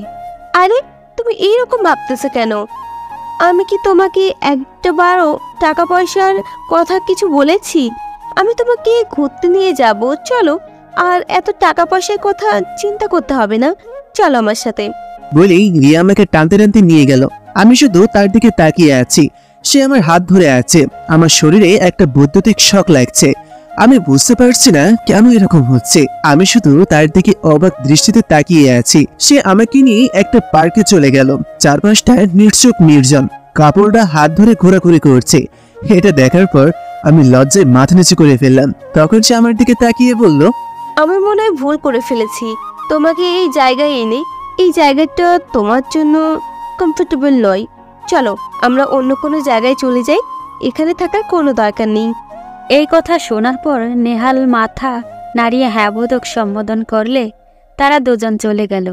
আরে, তুমি এইরকম ভাবতেছো কেন? আমি কি তোমাকে একটাবারও টাকা পয়সার কথা কিছু বলেছি? আমি তোমাকে ঘুরতে নিয়ে যাব, চলো। আর এত টাকা পয়সার কথা চিন্তা করতে হবে না, চলো আমার সাথে। বলেই রিয়া আমাকে টানতে টানতে নিয়ে গেল। আমি শুধু তার দিকে তাকিয়ে আছি। সে আমার হাত ধরে আছে। আমার শরীরে একটা বৈদ্যুতিক শক লাগছে। আমি বুঝতে পারছি না কেন এরকম হচ্ছে। আমি শুধু তার দিকে অবাক দৃষ্টিতে তাকিয়ে আছি। সে আমাকে নিয়ে একটা পার্কে চলে গেল। চারপাশটা নির্চুপ নির্জন, কাপড়টা হাত ধরে ঘোরাঘুরি করছে। এটা দেখার পর আমি লজ্জায় মাথা নিচু করে ফেললাম। তখন সে আমার দিকে তাকিয়ে বলল, আমি মনে হয় ভুল করে ফেলেছি তোমাকে এই জায়গায় এনে। এই জায়গাটা তোমার জন্য কমফোর্টেবল নয়। চলো আমরা অন্য কোনো জায়গায় চলে যাই, এখানে থাকার কোনো দরকার নেই। এই কথা শোনার পর নেহাল মাথা নাড়িয়ে হ্যাঁ বোধক সম্বোধন করলে তারা দুজন চলে গেল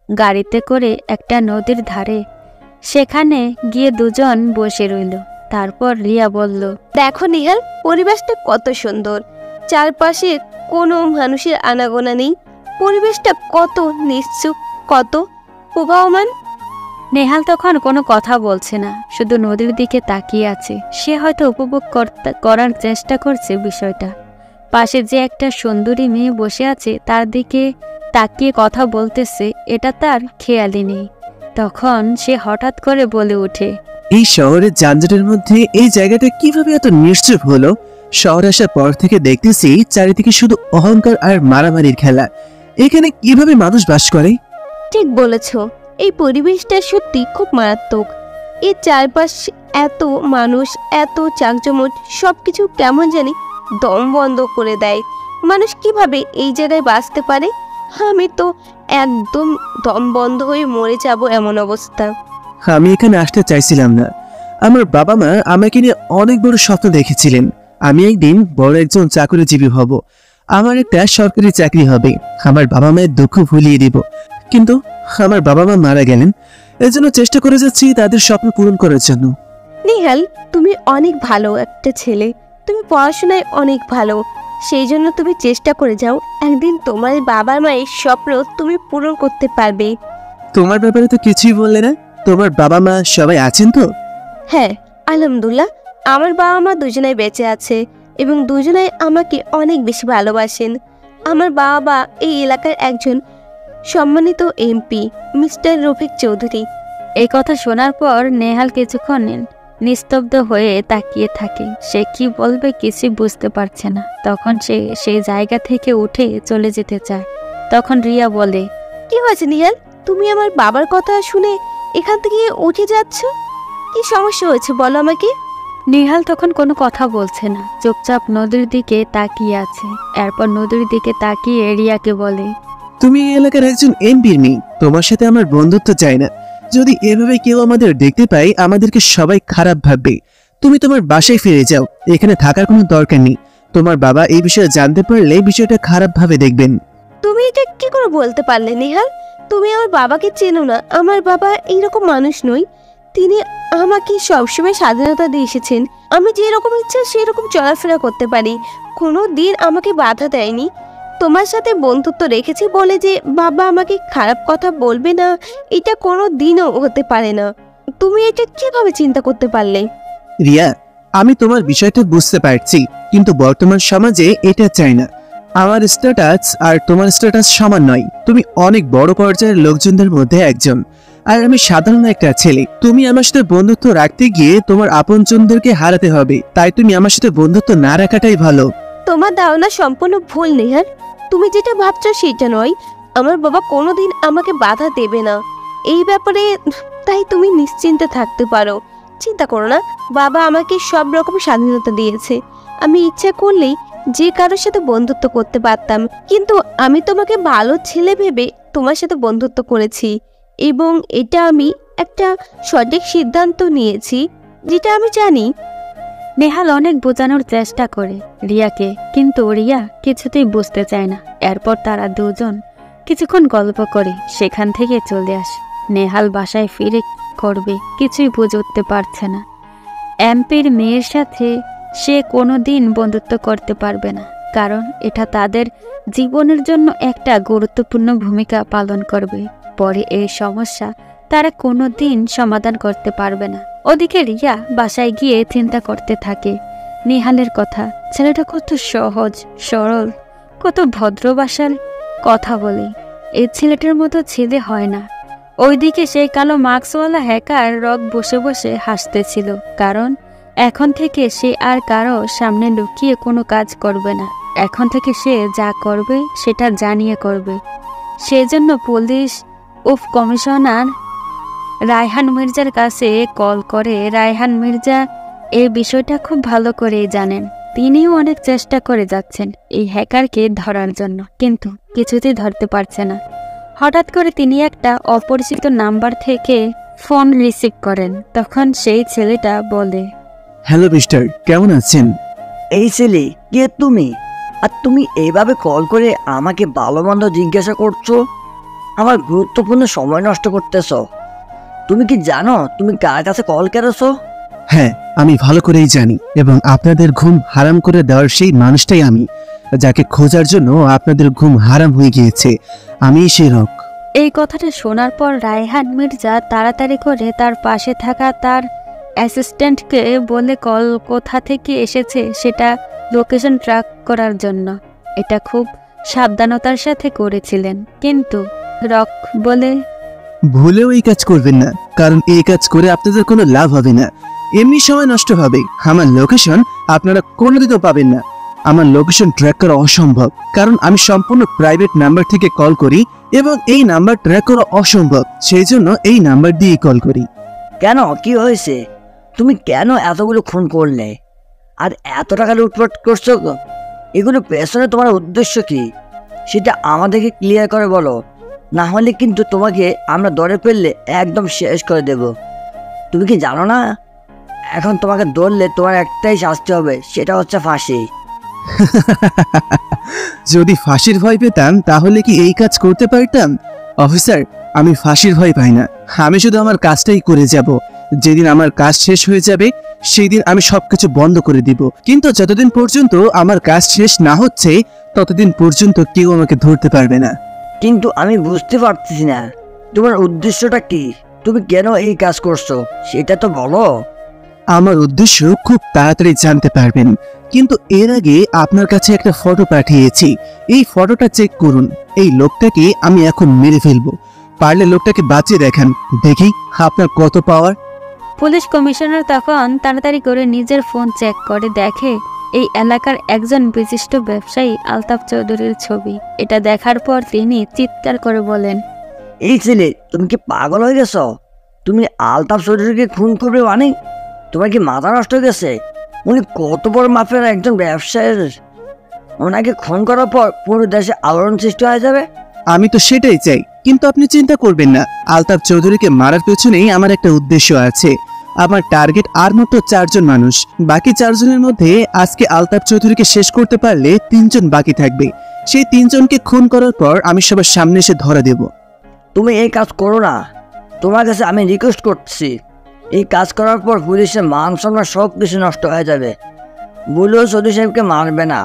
গাড়িতে করে একটা নদীর ধারে। সেখানে গিয়ে দুজন বসে রইল। তারপর রিয়া বলল, দেখো নেহাল, পরিবেশটা কত সুন্দর। চারপাশে কোনো মানুষের আনাগোনা নেই। পরিবেশটা কত নিশ্চুপ, কত প্রবাহমান। নেহাল তখন কোনো কথা বলছে না, শুধু নদীর দিকে তাকিয়ে আছে। সে হয়তো উপভোগ করার চেষ্টা করছে বিষয়টা। পাশে যে একটা সুন্দরী মেয়ে বসে আছে তার দিকে তাকিয়ে কথা বলতেছে, এটা তার খেয়ালই নেই। তখন সে হঠাৎ করে বলে ওঠে, এই শহরের যানজটের মধ্যে এই জায়গাটা কিভাবে এত নিশ্চুপ হলো? শহর আসার পর থেকে দেখতেছি চারিদিকে শুধু অহংকার আর মারামারির খেলা। এখানে কিভাবে মানুষ বাস করে? ঠিক বলেছ, এই পরিবেশটা সত্যি খুব মারাত্মক। এর চারপাশ এত মানুষ, এত চাকজমট, সবকিছু কেমন জানি দম বন্ধ করে দেয়। মানুষ কিভাবে এই জায়গায় বাঁচতে পারে? আমি তো একদম দম বন্ধ হয়ে মরে যাব এমন অবস্থা। আমি এখানে আসতে চাইছিলাম না। আমার বাবা মা আমাকে নিয়ে অনেক বড় স্বপ্ন দেখেছিলেন। আমি একদিন বড় একজন চাকরিজীবী হব, আমার একটা সরকারি চাকরি হবে, আমার বাবা মায়ের দুঃখ ভুলিয়ে দিব। কিন্তু আমার বাবা মা মারা গেলেন, এজন্য চেষ্টা করে যাচ্ছি তাদের স্বপ্ন পূরণ করার জন্য। নিহাল, তুমি অনেক ভালো একটা ছেলে, তুমি পড়াশোনায় অনেক ভালো, সেই জন্য তুমি চেষ্টা করে যাও, একদিন তোমার বাবা মায়ের স্বপ্ন তুমি পূরণ করতে পারবে। তোমার ব্যাপারে তো কিছুই বললে না। তোমার বাবা মা সবাই আছেন তো? হ্যাঁ, আলহামদুলিল্লাহ, আমার বাবা মা দুজনাই বেঁচে আছে এবং দুজনাই আমাকে অনেক বেশি ভালোবাসেন। আমার বাবা এই এলাকার একজন সম্মানিত এমপি, মিস্টার রফিক চৌধুরী। এই কথা শোনার পর নেহাল কিছুক্ষণ নিস্তব্ধ হয়ে তাকিয়ে থাকে। সে কি বলবে কিছুই বুঝতে পারছে না। তখন সে সেই জায়গা থেকে উঠে চলে যেতে চায়। তখন রিয়া বলে, কি হয়েছে নিহাল, তুমি আমার বাবার কথা শুনে এখান থেকে উঠে যাচ্ছ? কি সমস্যা হয়েছে বলো আমাকে। নিহাল তখন কোনো কথা বলছে না, চুপচাপ নদীর দিকে তাকিয়ে আছে। এরপর নদীর দিকে তাকিয়ে রিয়াকে বলে, তুমি এই এলাকার একজন এমপির মেয়ে, তোমার সাথে আমার বন্ধুত্ব চাই না। যদি এভাবে কেউ আমাদের দেখতে পায়, আমাদেরকে সবাই খারাপ ভাববে। তুমি তোমার বাসায় ফিরে যাও, এখানে থাকার কোনো দরকার নেই। তোমার বাবা এই বিষয়ে জানতে পারলে বিষয়টা খারাপ ভাবে দেখবেন। তুমি এটা কি করে বলতে পারলে নিহাল? তুমি আমার বাবাকে চেনো না। আমার বাবা এইরকম মানুষ নয়। তিনি আমাকে সবসময় স্বাধীনতা দিয়ে এসেছেন। আমি যেরকম ইচ্ছা সেরকম চলাফেরা করতে পারি, কোনো দিন আমাকে বাধা দেয়নি। তোমার সাথে বন্ধুত্ব রেখেছি বলে যে বাবা আমাকে খারাপ কথা বলবে না, এটা কোনো দিনও হতে পারে না। তুমি এটা কিভাবে চিন্তা করতে পারলে? রিয়া, আমি তোমার বিষয়টা বুঝতে পারছি, কিন্তু বর্তমান সমাজে এটা চাই না। আমার স্ট্যাটাস আর তোমার স্ট্যাটাস সমান নয়। তুমি অনেক বড় পর্যায়ের লোকজনদের মধ্যে একজন, আর আমি সাধারণ একটা ছেলে। তুমি আমার সাথে বন্ধুত্ব রাখতে গিয়ে তোমার আপনজনদেরকে হারাতে হবে, তাই তুমি আমার সাথে বন্ধুত্ব না রাখাটাই ভালো। তোমার ধারণা সম্পূর্ণ ভুল নিহার। তুমি যেটা ভাবছো সেটা নয়। আমার বাবা কোনোদিন আমাকে বাধা দেবে না এই ব্যাপারে, তাই তুমি নিশ্চিন্তে থাকতে পারো। চিন্তা করো না, বাবা আমাকে সব রকম স্বাধীনতা দিয়েছে। আমি ইচ্ছা করলেই যে কারোর সাথে বন্ধুত্ব করতে পারতাম, কিন্তু আমি তোমাকে ভালো ছেলে ভেবে তোমার সাথে বন্ধুত্ব করেছি এবং এটা আমি একটা সঠিক সিদ্ধান্ত নিয়েছি, যেটা আমি জানি। নেহাল অনেক বোঝানোর চেষ্টা করে রিয়াকে, কিন্তু রিয়া কিছুতেই বুঝতে চায় না। এরপর তারা দুজন কিছুক্ষণ গল্প করে সেখান থেকে চলে আসে। নেহাল বাসায় ফিরে করবে কিছুই বুঝে উঠতে পারছে না। এমপির মেয়ের সাথে সে কোনোদিন বন্ধুত্ব করতে পারবে না, কারণ এটা তাদের জীবনের জন্য একটা গুরুত্বপূর্ণ ভূমিকা পালন করবে। পরে এই সমস্যা তারা কোনোদিন সমাধান করতে পারবে না। ওদিকে রিয়া বাসায় গিয়ে চিন্তা করতে থাকে নিহালের কথা। ছেলেটা কত সহজ সরল, কত ভদ্রবাসার কথা বলে। এই ছেলেটার মতো ছেলে হয় না। ওইদিকে সেই কালো মাস্কওয়ালা হ্যাকার রক বসে বসে হাসতেছিল, কারণ এখন থেকে সে আর কারো সামনে লুকিয়ে কোনো কাজ করবে না। এখন থেকে সে যা করবে সেটা জানিয়ে করবে। সেজন্য পুলিশ কমিশনার রায়হান মির্জার কাছে কল করে। রায়হান মির্জা এই বিষয়টা খুব ভালো করেই জানেন। তিনিও অনেক চেষ্টা করে যাচ্ছেন এই হ্যাকারকে ধরার জন্য, কিন্তু কিছুতেই ধরতে পারছে না। হঠাৎ করে তিনি একটা অপরিচিত নাম্বার থেকে ফোন রিসিভ করেন। তখন সেই ছেলেটা বলে, হ্যালো মিস্টার, কেমন আছেন? এই ছেলে, কে তুমি? আর তুমি এইভাবে কল করে আমাকে ভালো মন্দ জিজ্ঞাসা করছো? আমার গুরুত্বপূর্ণ সময় নষ্ট করতেছো। তুমি কি জানো তুমি কার কাছে কল করেছো? হ্যাঁ, আমি ভালো করেই জানি, এবং আপনাদের ঘুম হারাম করে দেওয়ার সেই মানুষটাই আমি, যাকে খোঁজার জন্য আপনাদের ঘুম হারাম হয়ে গিয়েছে। আমি সেই রক। এই কথাটা শোনার পর রায়হান মির্জা তাড়াতাড়ি করে তার পাশে থাকা তার অ্যাসিস্ট্যান্টকে বলে কল কোথা থেকে এসেছে সেটা লোকেশন ট্র্যাক করার জন্য। এটা খুব সাবধানতার সাথে করেছিলেন, কিন্তু রক বলে, ভুলেও এই কাজ করবেন না, কারণ এই কাজ করে আপনাদের কোনো লাভ হবে না, এমনি সময় নষ্ট হবে। আমার লোকেশন আপনারা কোনোদিনও পাবেন না। আমার লোকেশন ট্র্যাক করা অসম্ভব, কারণ আমি সম্পূর্ণ প্রাইভেট নাম্বার থেকে কল করি এবং এই নাম্বার ট্র্যাক করা অসম্ভব, সেই জন্য এই নাম্বার দিয়ে কল করি। কেন, কি হয়েছে? তুমি কেন এতগুলো খুন করলে আর এত টাকা লুটপাট করছো? এগুলো পেছনে তোমার উদ্দেশ্য কি সেটা আমাদেরকে ক্লিয়ার করে বলো, না হলে কিন্তু তোমাকে আমরা ধরে ফেললে একদম শেষ করে দেব। তুমি কি জানো না, এখন তোমাকে ধরলে তোমার একটাই শাস্তি হবে, সেটা হচ্ছে ফাঁসি। যদি ফাঁসির ভয় পেতাম তাহলে কি এই কাজ করতে পারতাম? অফিসার, আমি ফাঁসির ভয় পাই না, আমি শুধু আমার কাজটাই করে যাব। যেদিন আমার কাজ শেষ হয়ে যাবে সেই দিন আমি সবকিছু বন্ধ করে দিব, কিন্তু যতদিন পর্যন্ত আমার কাজ শেষ না হচ্ছে ততদিন পর্যন্ত কেউ আমাকে ধরতে পারবে না। কিন্তু আমি বুঝতে পারতেছি না তোমার উদ্দেশ্যটা কি, তুমি কেন এই কাজ করছো সেটা তো বলো। আমার উদ্দেশ্য খুব তাড়াতাড়ি জানতে পারবেন, কিন্তু এর আগে আপনার কাছে একটা ফটো পাঠিয়েছি, এই ফটোটা চেক করুন। এই লোকটাকে আমি এখন মেরে ফেলবো, পারলে লোকটাকে বাঁচিয়ে দেখান, দেখি আপনার কত পাওয়ার। পুলিশ কমিশনার তখন তাড়াতাড়ি করে নিজের ফোন চেক করে দেখে এই এলাকার একজন বিশিষ্ট ব্যবসায়ী আলতাফ চৌধুরীর ছবি। এটা দেখার পর তিনি চিৎকার করে বলেন, এই ছেলে, তুমি কি পাগল হয়ে গেছো? তুমি আলতাফ চৌধুরীকে খুন করবে মানে? তোমার কি মাথা নষ্ট হয়ে গেছে? উনি কত বড় মাপের একজন ব্যবসায়ী, ওনাকে খুন করার পর পুরো দেশে আলোড়ন সৃষ্টি হয়ে যাবে। আমি তো সেটাই চাই, কিন্তু আপনি চিন্তা করবেন না, আলতাফ চৌধুরীকে মারার পেছনেই আমার একটা উদ্দেশ্য আছে। আমার টার্গেট আর মাত্র 4 জন মানুষ, বাকি 4 জনের মধ্যে আজকে আলতাফ চৌধুরীকে শেষ করতে পারলে 3 জন বাকি থাকবে। সেই 3 জনকে খুন করার পর আমি সবার সামনে এসে ধরা দেব। তুমি এই কাজ করো না, তোমার কাছে আমি রিকোয়েস্ট করছি। এই কাজ করার পর পুলিশের মান সম্মান সব কিছু নষ্ট হয়ে যাবে। বলেও চৌধুরী সাহেবকে মারবে না।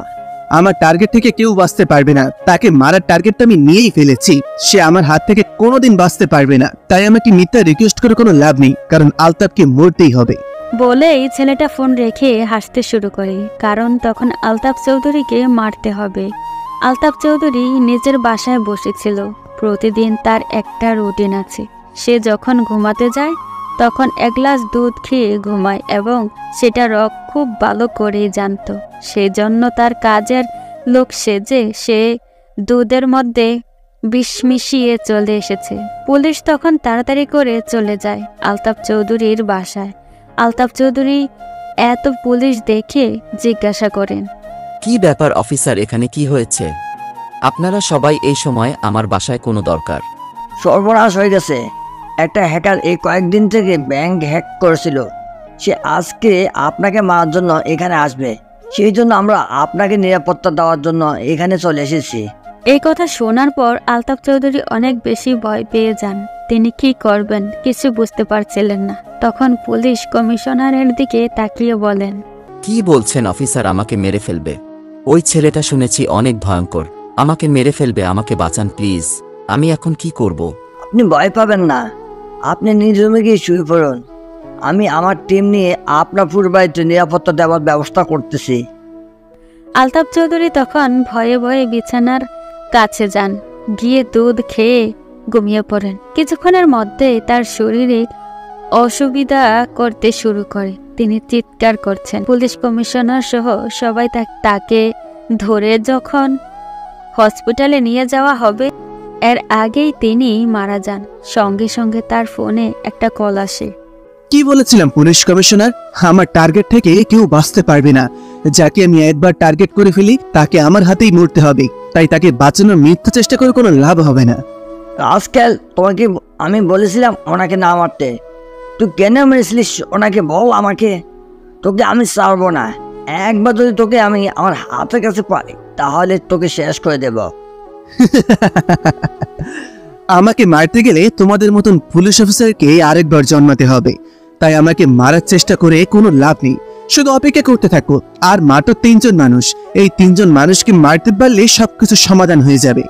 আমার টার্গেট থেকে কেউ বাঁচতে পারবে না, তাকে মারার টার্গেটটা আমি নিয়েই ফেলেছি, সে আমার হাত থেকে কোনোদিন বাঁচতে পারবে না। তাই আমাকে মিথ্যা রিকোয়েস্ট করে কোনো লাভ নেই, কারণ আলতাফকে মরতেই হবে। বলেই ছেলেটা ফোন রেখে হাসতে শুরু করে, কারণ তখন আলতাফ চৌধুরীকে মারতে হবে। আলতাফ চৌধুরী নিজের বাসায় বসেছিল। প্রতিদিন তার একটা রুটিন আছে, সে যখন ঘুমাতে যায় তখন 1 গ্লাস দুধ খেয়ে ঘুমায় এবং সেটা খুব ভালো করেই জানত। সেজন্য তার কাজের লোক সেজে সে দুধের মধ্যে বিষ মিশিয়ে চলে এসেছে। পুলিশ তখন তাড়াতাড়ি করে চলে যায় আলতাফ চৌধুরীর বাসায়। আলতাফ চৌধুরী এত পুলিশ দেখে জিজ্ঞাসা করেন, কি ব্যাপার অফিসার, এখানে কি হয়েছে? আপনারা সবাই এই সময় আমার বাসায় কোনো দরকার? সর্বনাশ হয়ে গেছে। একটা হ্যাকার এই কয়েকদিন থেকে ব্যাংক হ্যাক করেছিল, সে আজকে আপনাকে মারার জন্য এখানে আসবে, সেই জন্য আমরা আপনাকে নিরাপত্তা দেওয়ার জন্য এখানে চলে এসেছি। এই কথা শোনার পর আলতাফ চৌধুরী অনেক বেশি ভয় পেয়ে যান। তিনি কি করবেন কিছু বুঝতে পারছিলেন না। তখন পুলিশ কমিশনারের দিকে তাকিয়ে বলেন, কি বলছেন অফিসার, আমাকে মেরে ফেলবে? ওই ছেলেটা শুনেছি অনেক ভয়ঙ্কর, আমাকে মেরে ফেলবে, আমাকে বাঁচান প্লিজ, আমি এখন কি করব? আপনি ভয় পাবেন না, আপনি নিজ রুমে গিয়ে শুয়ে পড়ুন। আমি আমার টিম নিয়ে আপনার পুরো বাড়িতে নিরাপত্তা দেওয়ার ব্যবস্থা করতেছি। আলতাফ চৌধুরী তখন ভয়ে ভয়ে বিছানার কাছে যান, গিয়ে দুধ খেয়ে ঘুমিয়ে পড়েন। কিছুক্ষণের মধ্যে তার শরীরে অসুবিধা করতে শুরু করে, তিনি চিৎকার করছেন। পুলিশ কমিশনার সহ সবাই তাকে ধরে যখন হসপিটালে নিয়ে যাওয়া হবে এর আগেই তিনি মারা যান। সঙ্গে সঙ্গে তার ফোনে একটা কল আসে। কি বলেছিলাম পুলিশ কমিশনার, আমার টার্গেট থেকে কেউ বাঁচতে পারবে না। যাকে আমি একবার টার্গেট করে ফেলি তাকে আমার হাতেই মরতে হবে, তাই তাকে বাঁচানোর মিথ্যা চেষ্টা করে কোনো লাভ হবে না। আজকাল তোমাকে আমি বলেছিলাম ওনাকে না মারতে, তুই কেন মেরেছিলিস ওনাকে বল আমাকে। তোকে আমি ছাড়বো না, একবার যদি তোকে আমি আমার হাতের কাছে পাই তাহলে তোকে শেষ করে দেব। আমাকে মারতে গেলে তোমাদের মতন পুলিশ অফিসারকে আরেকবার জন্মাতে হবে, তাই আমাকে মারার চেষ্টা করে কোনো লাভ নেই। শুধু অপেক্ষা করতে থাকো। আর মাত্র 3 জন মানুষ, এই 3 জন মানুষকে মারতে পারলে সবকিছু সমাধান হয়ে যাবে।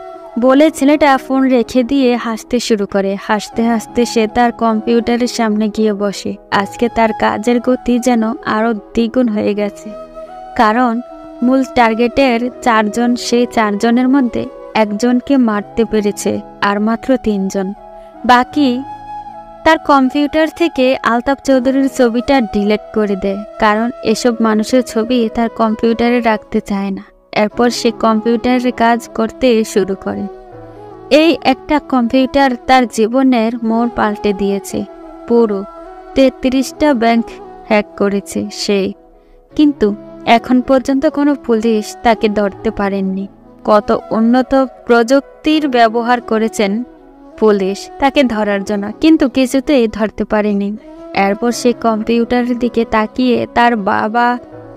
বলে ছেলেটা ফোন রেখে দিয়ে হাসতে শুরু করে। হাসতে হাসতে সে তার কম্পিউটারের সামনে গিয়ে বসে। আজকে তার কাজের গতি যেন আরো দ্বিগুণ হয়ে গেছে, কারণ মূল টার্গেটের 4 জন, সেই 4 জনের মধ্যে একজনকে মারতে পেরেছে আর মাত্র 3 জন। বাকি তার কম্পিউটার থেকে আলতাফ চৌধুরীর ছবিটা ডিলিট করে দেয়, কারণ এসব মানুষের ছবি তার কম্পিউটারে রাখতে চায় না। এরপর সে কম্পিউটারে কাজ করতে শুরু করে। এই একটা কম্পিউটার তার জীবনের মোড় পাল্টে দিয়েছে। পুরো 33টা ব্যাংক হ্যাক করেছে সে, কিন্তু এখন পর্যন্ত কোনো পুলিশ তাকে ধরতে পারেননি। কত উন্নত প্রযুক্তির ব্যবহার করেছেন পুলিশ তাকে ধরার জন্য, কিন্তু কিছুতেই ধরতে পারেনি। এরপর সে কম্পিউটারের দিকে তাকিয়ে তার বাবা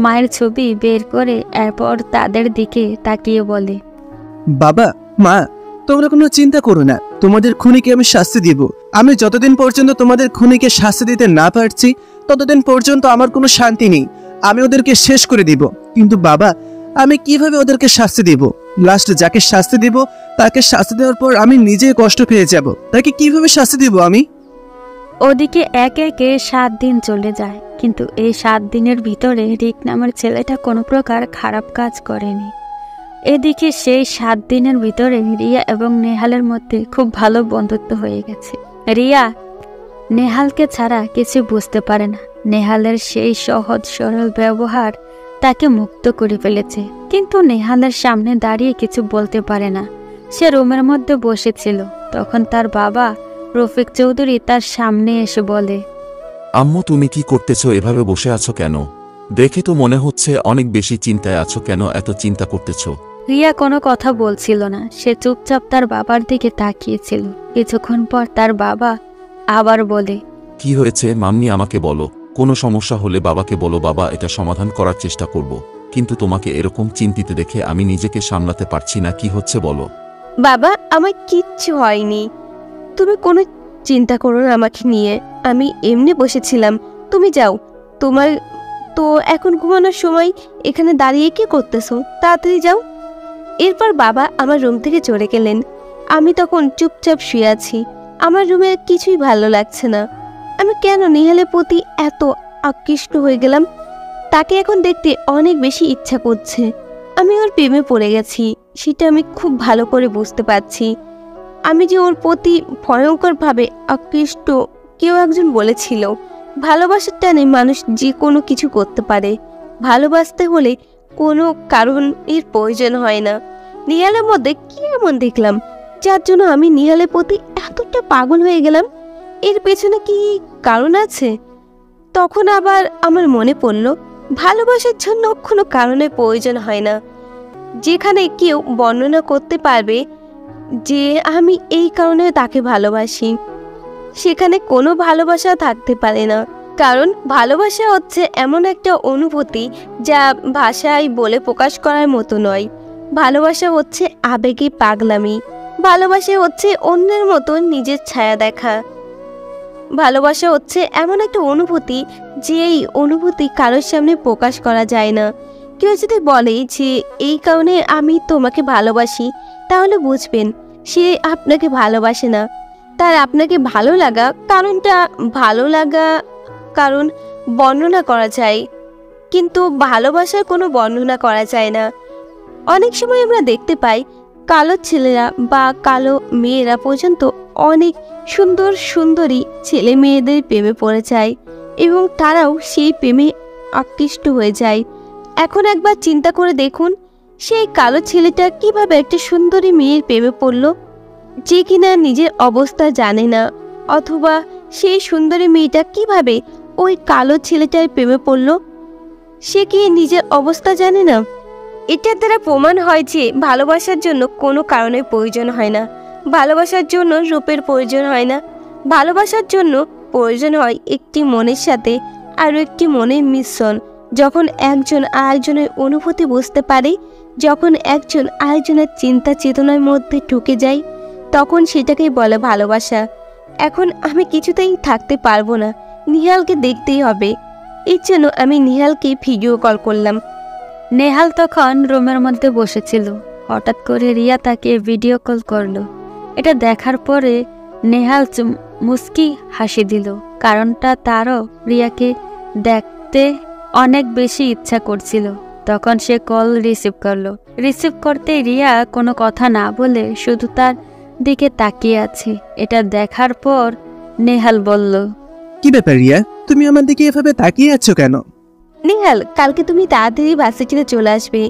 মায়ের ছবি বের করে এরপর তাদের দিকে তাকিয়ে বলে, বাবা মা, তোমরা কোনো চিন্তা করো না, তোমাদের খুনিকে আমি শাস্তি দিব। আমি যতদিন পর্যন্ত তোমাদের খুনিকে শাস্তি দিতে না পারছি ততদিন পর্যন্ত আমার কোনো শান্তি নেই। আমি ওদেরকে শেষ করে দিব। কিন্তু বাবা, আমি কিভাবে ওদেরকে শাস্তি দিব? লাস্ট যাকে শাস্তি দিব তাকে শাস্তি দেওয়ার পর আমি নিজে কষ্ট পেয়ে যাব। তাকে কিভাবে শাস্তি দিব আমি? ওদিকে একে একে 7 দিন চলে যায়, কিন্তু এই 7 দিনের ভিতরে রিক নামের ছেলেটা কোনো প্রকার খারাপ কাজ করেনি। এদিকে সেই 7 দিনের ভিতরে রিয়া এবং নেহালের মধ্যে খুব ভালো বন্ধুত্ব হয়ে গেছে। রিয়া নেহালকে ছাড়া কিছু বুঝতে পারে না। নেহালের সেই সহজ সরল ব্যবহার তাকে মুক্ত করে ফেলেছে, কিন্তু নেহালের সামনে দাঁড়িয়ে কিছু বলতে পারে না। সে রুমের মধ্যে বসেছিল, তখন তার বাবা রফিক চৌধুরী তার সামনে এসে বলে, আম্মু তুমি কি করতেছো? এভাবে বসে আছো কেন? দেখে তো মনে হচ্ছে অনেক বেশি চিন্তায় আছো। কেন এত চিন্তা করতেছো? রিয়া কোনো কথা বলছিল না, সে চুপচাপ তার বাবার দিকে তাকিয়েছিল। কিছুক্ষণ পর তার বাবা আবার বলে, কি হয়েছে মাম্মি? আমাকে বলো। কোনো সমস্যা হলে বাবাকে বলো, বাবা এটা সমাধান করার চেষ্টা করব। কিন্তু তোমাকে এরকম চিন্তিত দেখে আমি নিজেকে সামলাতে পারছি না। কি হচ্ছে বলো? বাবা, আমার কিচ্ছু হয়নি, তুমি কোনো চিন্তা করো না আমাকে নিয়ে। আমি এমনি বসেছিলাম, তুমি যাও। তোমার তো এখন ঘুমানোর সময়, এখানে দাঁড়িয়ে কি করতেছো? তাড়াতাড়ি যাও। এরপর বাবা আমার রুম থেকে চলে গেলেন। আমি তখন চুপচাপ শুয়ে আছি। আমার রুমে কিছুই ভালো লাগছে না। আমি কেন নেহালের প্রতি এত আকৃষ্ট হয়ে গেলাম? তাকে এখন দেখতে অনেক বেশি ইচ্ছা করছে। আমি ওর প্রেমে পড়ে গেছি, সেটা আমি খুব ভালো করে বুঝতে পারছি। আমি যে ওর প্রতি ভয়ঙ্করভাবে আকৃষ্ট। কেউ একজন বলেছিল, ভালোবাসার টানে মানুষ যে কোনো কিছু করতে পারে। ভালোবাসতে হলে কোনো কারণ এর প্রয়োজন হয় না। নিহালের মধ্যে কি এমন দেখলাম যার জন্য আমি নিহালের প্রতি এতটা পাগল হয়ে গেলাম? এর পেছনে কি কারণ আছে? তখন আবার আমার মনে পড়ল, ভালোবাসার জন্য কোনো কারণের প্রয়োজন হয় না। যেখানে কেউ বর্ণনা করতে পারবে যে আমি এই কারণে তাকে ভালোবাসি, সেখানে কোনো ভালোবাসা থাকতে পারে না। কারণ ভালোবাসা হচ্ছে এমন একটা অনুভূতি যা ভাষায় বলে প্রকাশ করার মতো নয়। ভালোবাসা হচ্ছে আবেগী পাগলামি। ভালোবাসা হচ্ছে অন্যের মতো নিজের ছায়া দেখা। ভালোবাসা হচ্ছে এমন একটা অনুভূতি যে এই অনুভূতি কারোর সামনে প্রকাশ করা যায় না। কেউ যদি বলে যে এই কারণে আমি তোমাকে ভালোবাসি, তাহলে বুঝবেন সে আপনাকে ভালোবাসে না। তার আপনাকে ভালো লাগা কারণটা ভালো লাগা কারণ বর্ণনা করা যায়, কিন্তু ভালোবাসার কোনো বর্ণনা করা যায় না। অনেক সময় আমরা দেখতে পাই কালো ছেলেরা বা কালো মেয়েরা পর্যন্ত অনেক সুন্দর সুন্দরী ছেলে মেয়েদের প্রেমে পড়ে যায় এবং তারাও সেই প্রেমে আকৃষ্ট হয়ে যায়। এখন একবার চিন্তা করে দেখুন, সেই কালো ছেলেটা কিভাবে একটা সুন্দরী মেয়ের প্রেমে পড়ল, যে কিনা নিজের অবস্থা জানে না, অথবা সেই সুন্দরী মেয়েটা কিভাবে ওই কালো ছেলেটার প্রেমে পড়ল, সে কি নিজের অবস্থা জানে না? এটার দ্বারা প্রমাণ হয় যে ভালোবাসার জন্য কোনো কারণের প্রয়োজন হয় না। ভালোবাসার জন্য রূপের প্রয়োজন হয় না। ভালোবাসার জন্য প্রয়োজন হয় একটি মনের সাথে আরও একটি মনের মিশ্রণ। যখন একজন আরেকজনের অনুভূতি বুঝতে পারে, যখন একজন আরেকজনের চিন্তা চেতনার মধ্যে ঢুকে যায়, তখন সেটাকেই বলে ভালোবাসা। এখন আমি কিছুতেই থাকতে পারবো না, নিহালকে দেখতেই হবে। এর জন্য আমি নিহালকে ভিডিও কল করলাম। নেহাল তখন রুমের মধ্যে বসেছিল। হঠাৎ করে রিয়া তাকে ভিডিও কল করলো। এটা দেখার পরে নেহাল মুস্কি হাসি দিল, কারণটা তারও রিয়াকে দেখতে অনেক বেশি ইচ্ছা করছিল। তখন সে কল রিসিভ করলো। রিসিভ করতে রিয়া কোনো কথা না বলে শুধু তার দিকে তাকিয়ে আছে। এটা দেখার পর নেহাল বলল, কি ব্যাপার রিয়া, তুমি আমার দিকে এভাবে তাকিয়ে আছো কেন? নিহাল, কালকে তুমি তাড়াতাড়ি ভার্সিটিতে চলে আসবে।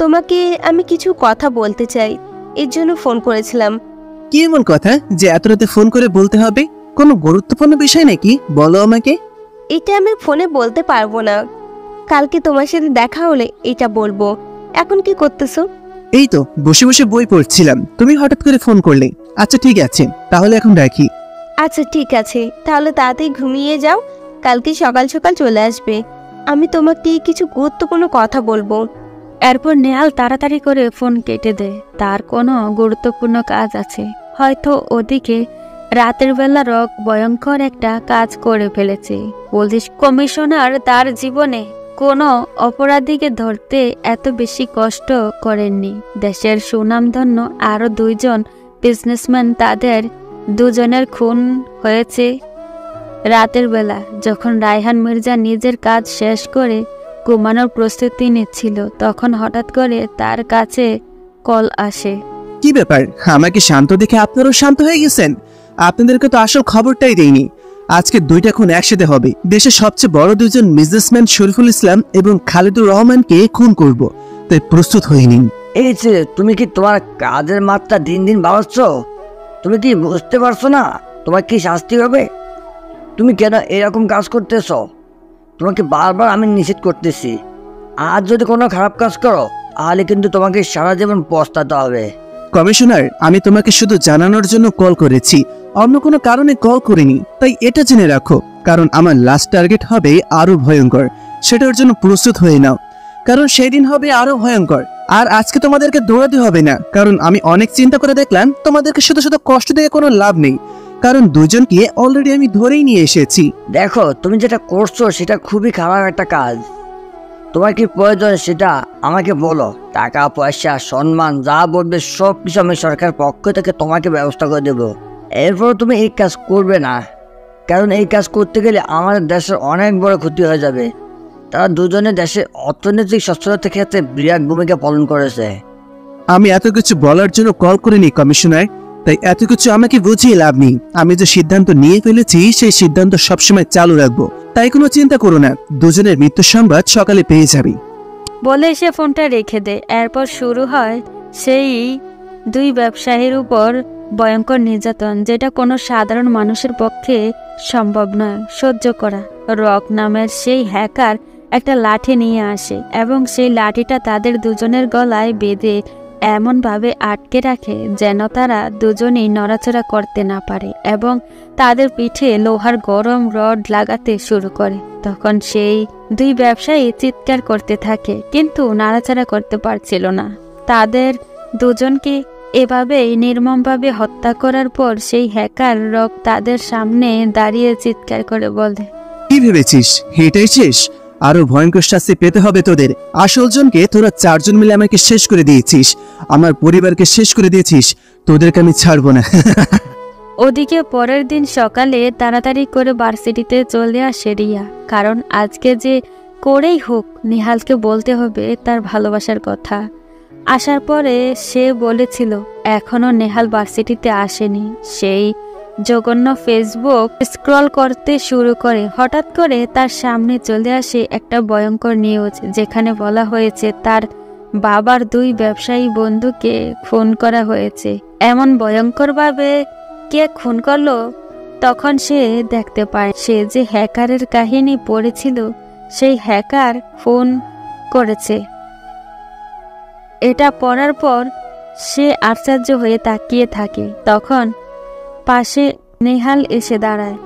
তোমাকে আমি কিছু কথা বলতে চাই, এর জন্য ফোন করেছিলাম। কি এমন কথা যে এত রাতে ফোন করে বলতে হবে? কোনো গুরুত্বপূর্ণ বিষয় নাকি? বলো আমাকে। এটা আমি ফোনে বলতে পারবো না, কালকে তোমার সাথে দেখা হলে এটা বলবো। এখন কি করতেছো? এই তো বসে বসে বই পড়ছিলাম, তুমি হঠাৎ করে ফোন করলে। আচ্ছা ঠিক আছে, তাহলে এখন রাখি। আচ্ছা ঠিক আছে, তাহলে তাড়াতাড়ি ঘুমিয়ে যাও, কালকে সকাল সকাল চলে আসবে। আমি তোমাকে কিছু গুরুত্বপূর্ণ কথা বলবো। এরপর নেহাল তাড়াতাড়ি করে ফোন কেটে দেয়। তার কোনো গুরুত্বপূর্ণ কাজ আছে, হয়তো ওদিকে রাতের বেলা রক ভয়ঙ্কর একটা কাজ করে ফেলেছে। পুলিশ কমিশনার তার জীবনে কোনো অপরাধীকে ধরতে এত বেশি কষ্ট করেননি। দেশের সুনামধন্য আরও 2 জন বিজনেসম্যান, তাদের 2 জনের খুন হয়েছে রাতের বেলা, যখন রায়হান মির্জা নিজের কাজ শেষ করে ঘুমানোর প্রস্তুতি নিচ্ছিল, তখন হঠাৎ করে তার কাছে কল আসে। কি ব্যাপার, আমাকে শান্ত দেখে আপনারাও শান্ত হয়ে গেছেন? আপনাদেরকে তো আসল খবরটাই দেইনি। আজকে 2টা খুন একসাথে হবে। দেশের সবচেয়ে বড় 2 জন বিজনেসম্যান শরীফুল ইসলাম এবং খালিদুর রহমানকে খুন করব, তাই প্রস্তুত হয়ে নিন। এই যে তুমি কি তোমার কাজের মাত্রা দিন দিন বাড়াচ্ছ? তুমি কি বুঝতে পারছো না তোমার কি শাস্তি হবে? তুমি কেন এরকম কাজ করতেছ? তোমাকে বারবার আমি নিষেধ করতেছি, আর যদি কোনো খারাপ কাজ করো তাহলে কিন্তু তোমাকে সারা জীবন পস্তাতে হবে। কমিশনার, আমি তোমাকে শুধু জানানোর জন্য কল করেছি, অন্য কোনো কারণে কল করিনি। তাই এটা জেনে রাখো, কারণ আমার লাস্ট টার্গেট হবে আরো ভয়ঙ্কর। সেটার জন্য প্রস্তুত হয়ে নাও, কারণ সেই দিন হবে আরো ভয়ঙ্কর। আর আজকে তোমাদেরকে দৌড়াতে হবে না, কারণ আমি অনেক চিন্তা করে দেখলাম তোমাদেরকে শুধু শুধু কষ্ট দিয়ে কোনো লাভ নেই, কারণ 2 জনকে অলরেডি আমি ধরেই নিয়ে এসেছি। দেখো, তুমি যেটা করছো সেটা খুবই খারাপ একটা কাজ। তোমার কি প্রয়োজন সেটা আমাকে বলো। টাকা পয়সা সম্মান যা বলবে সব কিছু আমি সরকার পক্ষ থেকে তোমাকে ব্যবস্থা করে দেবো। এরপর তুমি এই কাজ করবে না, কারণ এই কাজ করতে গেলে আমাদের দেশের অনেক বড় ক্ষতি হয়ে যাবে। তারা 2 জনে দেশের অর্থনৈতিক সচ্ছলতার ক্ষেত্রে বিরাট ভূমিকা পালন করেছে। আমি এত কিছু বলার জন্য কল করিনি কমিশনার, তাই এত কিছু আমাকে বুঝিয়ে লাভ নেই। আমি যে সিদ্ধান্ত নিয়ে ফেলেছি সেই সিদ্ধান্ত সবসময় চালু রাখবো, তাই কোনো চিন্তা করো না। 2 জনের মৃত্যু সংবাদ সকালে পেয়ে যাবে। বলে সে ফোনটা রেখে দেয়। এরপর শুরু হয় সেই 2 ব্যবসায়ীর উপর ভয়ঙ্কর নির্যাতন, যেটা কোনো সাধারণ মানুষের পক্ষে সম্ভব নয় সহ্য করা। রক নামের সেই হ্যাকার একটা লাঠি নিয়ে আসে এবং সেই লাঠিটা তাদের 2 জনের গলায় বেঁধে এমনভাবে আটকে রাখে যেন তারা 2 জনেই নড়াচড়া করতে না পারে, এবং তাদের পিঠে লোহার গরম রড লাগাতে শুরু করে। তখন সেই 2 ব্যবসায়ী চিৎকার করতে থাকে, কিন্তু নাড়াচাড়া করতে পারছিল না। তাদের 2 জনকে এভাবেই নির্মমভাবে হত্যা করার পর সেই হ্যাকার রক তাদের সামনে দাঁড়িয়ে চিৎকার করে বলে, কি ভেবেছিস এটাই শেষ? আরো ভয়ঙ্কর শাস্তি পেতে হবে তোদের। আসল জনকে তোরা 4 জন মিলে আমাকে শেষ করে দিয়েছিস, আমার পরিবারকে শেষ করে দিয়েছিস, তোদেরকে আমি ছাড়বো না। ওদিকে পরের দিন সকালে তাড়াতাড়ি করে ভার্সিটিতে চলে আসে রিয়া, কারণ আজকে যে করেই হোক নিহালকে বলতে হবে তার ভালোবাসার কথা। আসার পরে সে বলেছিল এখনো নেহাল ভার্সিটিতে আসেনি। সেই জঘন্য ফেসবুক স্ক্রল করতে শুরু করে। হঠাৎ করে তার সামনে চলে আসে একটা ভয়ঙ্কর নিউজ, যেখানে বলা হয়েছে তার বাবার 2 ব্যবসায়ী বন্ধুকে খুন করা হয়েছে। এমন ভয়ঙ্করভাবে কে খুন করলো? তখন সে দেখতে পায় সে যে হ্যাকারের কাহিনী পড়েছিল সেই হ্যাকার খুন করেছে। এটা পড়ার পর সে আশ্চর্য হয়ে তাকিয়ে থাকে। তখন পাশে নেহাল এসে দাঁড়ায়।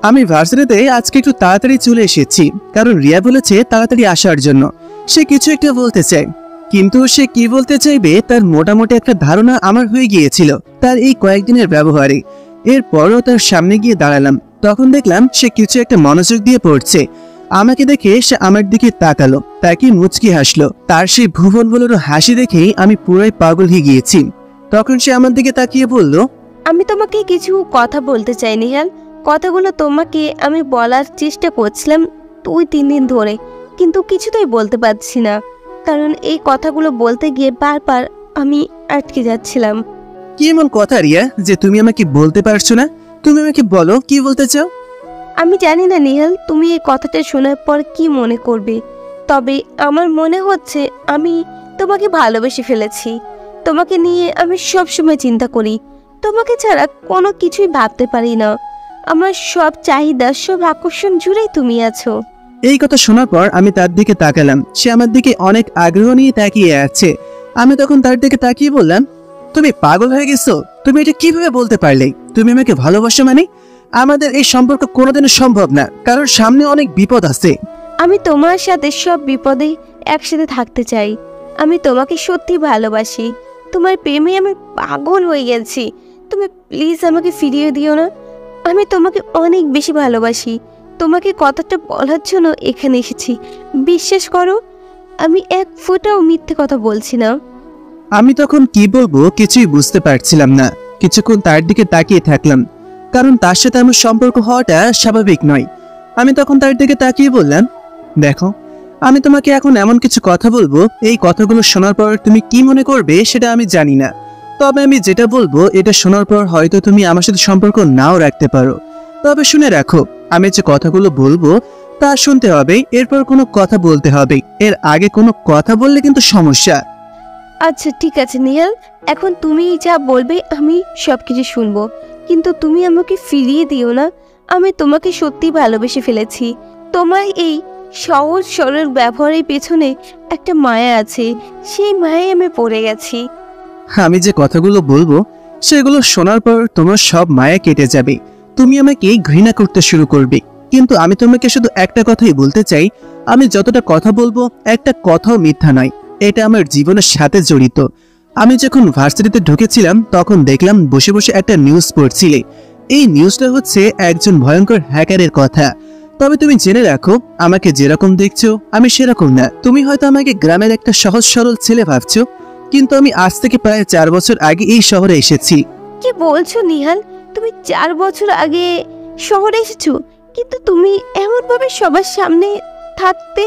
আমি ভার্সিটিতে আজকে একটু তাড়াতাড়ি চলে এসেছি, কারণ রিয়া বলেছে তাড়াতাড়ি আসার জন্য। সে কিছু একটা বলতে চায়, কিন্তু সে কি বলতে চাইবে তার মোটামুটি একটা ধারণা আমার হয়ে গিয়েছিল তার এই কয়েকদিনের ব্যবহারে। এরপরও তার সামনে গিয়ে দাঁড়ালাম, তখন দেখলাম সে কিছু একটা মনোযোগ দিয়ে পড়ছে। আমাকে দেখে সে আমার দিকে তাকালো, তাকে মুচকি হাসলো। তার সেই ভুবন বলের হাসি দেখেই আমি পুরাই পাগল হয়ে গিয়েছি। তখন সে আমার দিকে তাকিয়ে বলল, আমি তোমাকে কিছু কথা বলতে চাই নিহাল। কথাগুলো তোমাকে আমি বলার চেষ্টা করছিলাম 2-3 দিন ধরে, কিন্তু কিছুতেই বলতে পারছি না, কারণ এই কথাগুলো বলতে গিয়ে বারবার আমি আটকে যাচ্ছিলাম। কি এমন কথা রিয়া যে তুমি আমাকে বলতে পারছো না? তুমি আমাকে বলো কি বলতে চাও। আমি জানি না নিহাল তুমি এই কথাটা শোনার পর কি মনে করবে, তবে আমার মনে হচ্ছে আমি তোমাকে ভালোবেসে ফেলেছি। তোমাকে নিয়ে আমি সবসময় চিন্তা করি, তোমাকে ছাড়া কোনো কিছুই ভাবতে পারি না। আমার সব চাহিদা, সব আকর্ষণ জুড়েই তুমি আছো। এই কথা শোনার পর আমি তার দিকে তাকালাম। সে আমার দিকে অনেক আগ্রহ নিয়ে তাকিয়ে আছে। আমি তখন তার দিকে তাকিয়ে বললাম, তুমি পাগল হয়ে গেছো? তুমি এটা কিভাবে বলতে পারলে? তুমি আমাকে ভালোবাসো মানে? আমাদের এই সম্পর্ক কোনোদিনও সম্ভব না, কারণ সামনে অনেক বিপদ আছে। আমি তোমার সাথে সব বিপদে একসাথে থাকতে চাই। আমি তোমাকে সত্যি ভালোবাসি। তোমার প্রেমে আমি পাগল হয়ে গেছি। তুমি প্লিজ আমাকে ফিরিয়ে দিও না। আমি তোমাকে অনেক বেশি ভালোবাসি। তোমাকে কথাটা বলার জন্য এখানে এসেছি। বিশ্বাস করো, আমি এক ফোঁটাও মিথ্যে কথা বলছি না। আমি তখন কি বলবো কিছুই বুঝতে পারছিলাম না। কিছুক্ষণ তার দিকে তাকিয়ে থাকলাম, কারণ তার সাথে আমার সম্পর্ক হওয়াটা স্বাভাবিক নয়। আমি তখন তার দিকে তাকিয়ে বললাম, দেখো, আমি তোমাকে এখন এমন কিছু কথা বলবো, এই কথাগুলো শোনার পর তুমি কি মনে করবে সেটা আমি জানি না। তবে আমি যেটা বলবো এটা শোনার পর হয়তো তুমি আমার সাথে সম্পর্ক নাও রাখতে পারো। তবে শুনে রাখো, আমি যে কথাগুলো বলবো তা শুনতে হবে, এরপর কোনো কথা বলতে হবে। এর আগে কোনো কথা বললে কিন্তু সমস্যা। আচ্ছা ঠিক আছে নিহাল, এখন তুমি যা বলবে আমি সব কিছু শুনবো, কিন্তু তুমি আমাকে ফিরিয়ে দিও না। আমি তোমাকে সত্যি ভালোবেসে ফেলেছি। তোমার এই সহজ সরল ব্যবহারের পেছনে একটা মায়া আছে, সেই মায়ায় আমি পড়ে গেছি। আমি যে কথাগুলো বলবো সেগুলো শোনার পর তোমার সব মায়া কেটে যাবে। তুমি আমাকে ঘৃণা করতে শুরু করবে। কিন্তু আমি তোমাকে শুধু একটা কথাই বলতে চাই, আমি যতটা কথা বলবো একটা কথাও মিথ্যা নয়। এটা আমার জীবনের সাথে জড়িত। আমি যখন ভার্সিটিতে ঢুকেছিলাম তখন দেখলাম বসে বসে একটা নিউজ পড়ছিলে। এই নিউজটা হচ্ছে একজন ভয়ঙ্কর হ্যাকারের কথা। তবে তুমি জেনে রাখো, আমাকে যেরকম দেখছো আমি সেরকম না। তুমি হয়তো আমাকে গ্রামের একটা সহজ সরল ছেলে ভাবছো, কিন্তু আমি আজ থেকে প্রায় 4 বছর আগে এই শহরে এসেছি। কি বলছো নিহাল? তুমি 4 বছর আগে শহরে এসেছো? কিন্তু তুমি এমন ভাবে সবার সামনে থাকতে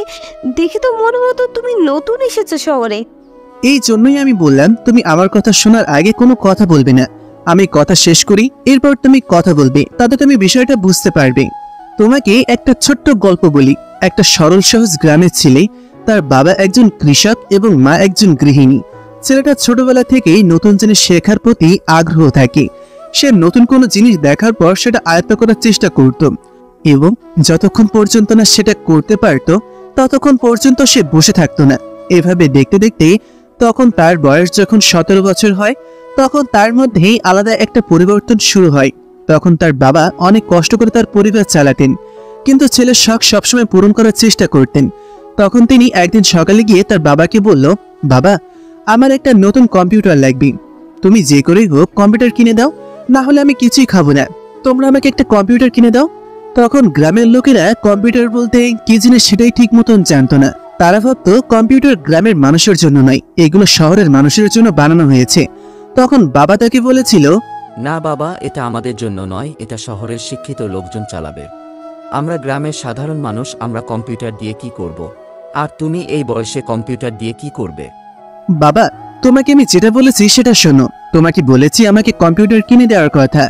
দেখে তো মনে হতো তুমি নতুন এসেছো শহরে। এই জন্যই আমি বললাম তুমি আমার কথা শোনার আগে কোনো কথা বলবে না। আমি কথা শেষ করি, এরপর তুমি কথা বলবে, তাতে তুমি বিষয়টা বুঝতে পারবে। তোমাকে একটা ছোট্ট গল্প বলি। একটা সরল সহজ গ্রামের ছেলে, তার বাবা একজন কৃষক এবং মা একজন গৃহিণী। ছেলেটা ছোটবেলা থেকেই নতুন জিনিস শেখার প্রতি আগ্রহ থাকে। সে নতুন কোনো জিনিস দেখার পর সেটা আয়ত্ত করার চেষ্টা করত, এবং যতক্ষণ পর্যন্ত না সেটা করতে পারত ততক্ষণ পর্যন্ত সে বসে থাকতো না। এভাবে দেখতে দেখতে তখন তার বয়স যখন 17 বছর হয়, তখন তার মধ্যেই আলাদা একটা পরিবর্তন শুরু হয়। তখন তার বাবা অনেক কষ্ট করে তার পরিবার চালাতেন, কিন্তু ছেলের শখ সবসময় পূরণ করার চেষ্টা করতেন। তখন তিনি একদিন সকালে গিয়ে তার বাবাকে বলল, বাবা, আমার একটা নতুন কম্পিউটার লাগবে। তুমি যে করেই হোক কম্পিউটার কিনে দাও, না হলে আমি কিছুই খাবো না। তোমরা আমাকে একটা কম্পিউটার কিনে দাও। তখন গ্রামের লোকেরা কম্পিউটার বলতে কি জিনিস সেটাই ঠিক মতন জানতো না। তারা ভাবতো কম্পিউটার গ্রামের মানুষের জন্য নয়, এগুলো শহরের মানুষের জন্য বানানো হয়েছে। তখন বাবা তাকে বলেছিল, না বাবা, এটা আমাদের জন্য নয়, এটা শহরের শিক্ষিত লোকজন চালাবে। আমরা গ্রামের সাধারণ মানুষ, আমরা কম্পিউটার দিয়ে কি করব? আর তুমি এই বয়সে কম্পিউটার দিয়ে কি করবে? বাবা, তোমাকে আমি যেটা বলেছি সেটা শোনো। তোমাকে বলেছি আমাকে কম্পিউটার কিনে দেওয়ার কথা।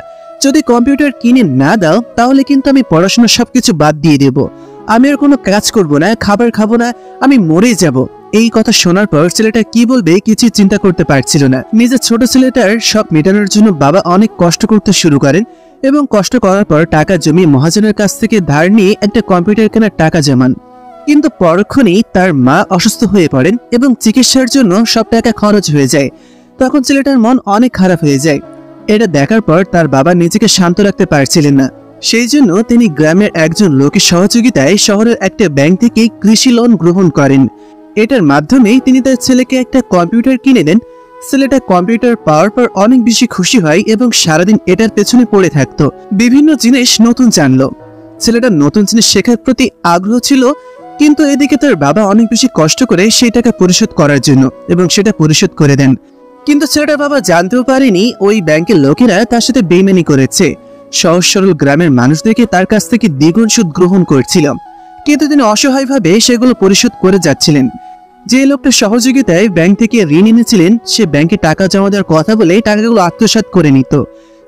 যদি কম্পিউটার কিনে না দাও তাহলে কিন্তু আমি পড়াশোনা সবকিছু বাদ দিয়ে দেব। আমি আর কোনো কাজ করব না, খাবার খাবো না, আমি মরে যাব। এই কথা শোনার পর ছেলেটা কি বলবে কিছু চিন্তা করতে পারছিল না। নিজের ছোট ছেলেটার সব মেটানোর জন্য বাবা অনেক কষ্ট করতে শুরু করেন, এবং কষ্ট করার পর টাকা জমিয়ে মহাজনের কাছ থেকে ধার নিয়ে একটা কম্পিউটার কেনার টাকা জমান। কিন্তু পরক্ষণেই তার মা অসুস্থ হয়ে পড়েন এবং চিকিৎসার জন্য সব টাকা খরচ হয়ে যায়। তখন ছেলেটার মন অনেক খারাপ হয়ে যায়। এটা দেখার পর তার বাবা নিজেকে শান্ত রাখতে পারছিলেন না। সেই জন্য তিনি গ্রামের একজন লোকের সহযোগিতায় শহরের একটা ব্যাংক থেকে কৃষি লোন গ্রহণ করেন। এটার মাধ্যমেই তিনি তার ছেলেকে একটা কম্পিউটার কিনে দেন। ছেলেটা কম্পিউটার পাওয়ার পর অনেক বেশি খুশি হয় এবং সারাদিন এটার পেছনে পড়ে থাকতো, বিভিন্ন জিনিস নতুন জানলো। ছেলেটা নতুন জিনিস শেখার প্রতি আগ্রহ ছিল, কিন্তু এদিকে তার বাবা অনেক বেশি কষ্ট করে সেই টাকা পরিশোধ করার জন্য, এবং সেটা পরিশোধ করে দেন। কিন্তু ছেলেটার বাবা জানতেও পারেনি ওই ব্যাংকের লোকেরা তার সাথে বেইমানি করেছে। সহজ সরল গ্রামের মানুষদেরকে তার কাছ থেকে দ্বিগুণ সুদ গ্রহণ করছিল, কিন্তু তিনি অসহায়ভাবে সেগুলো পরিশোধ করে যাচ্ছিলেন। যে লোকটা সহযোগিতায় ব্যাংক থেকে ঋণ এনেছিলেন সে ব্যাংকে টাকা জমা দেওয়ার কথা বলে টাকাগুলো আত্মসাৎ করে নিত।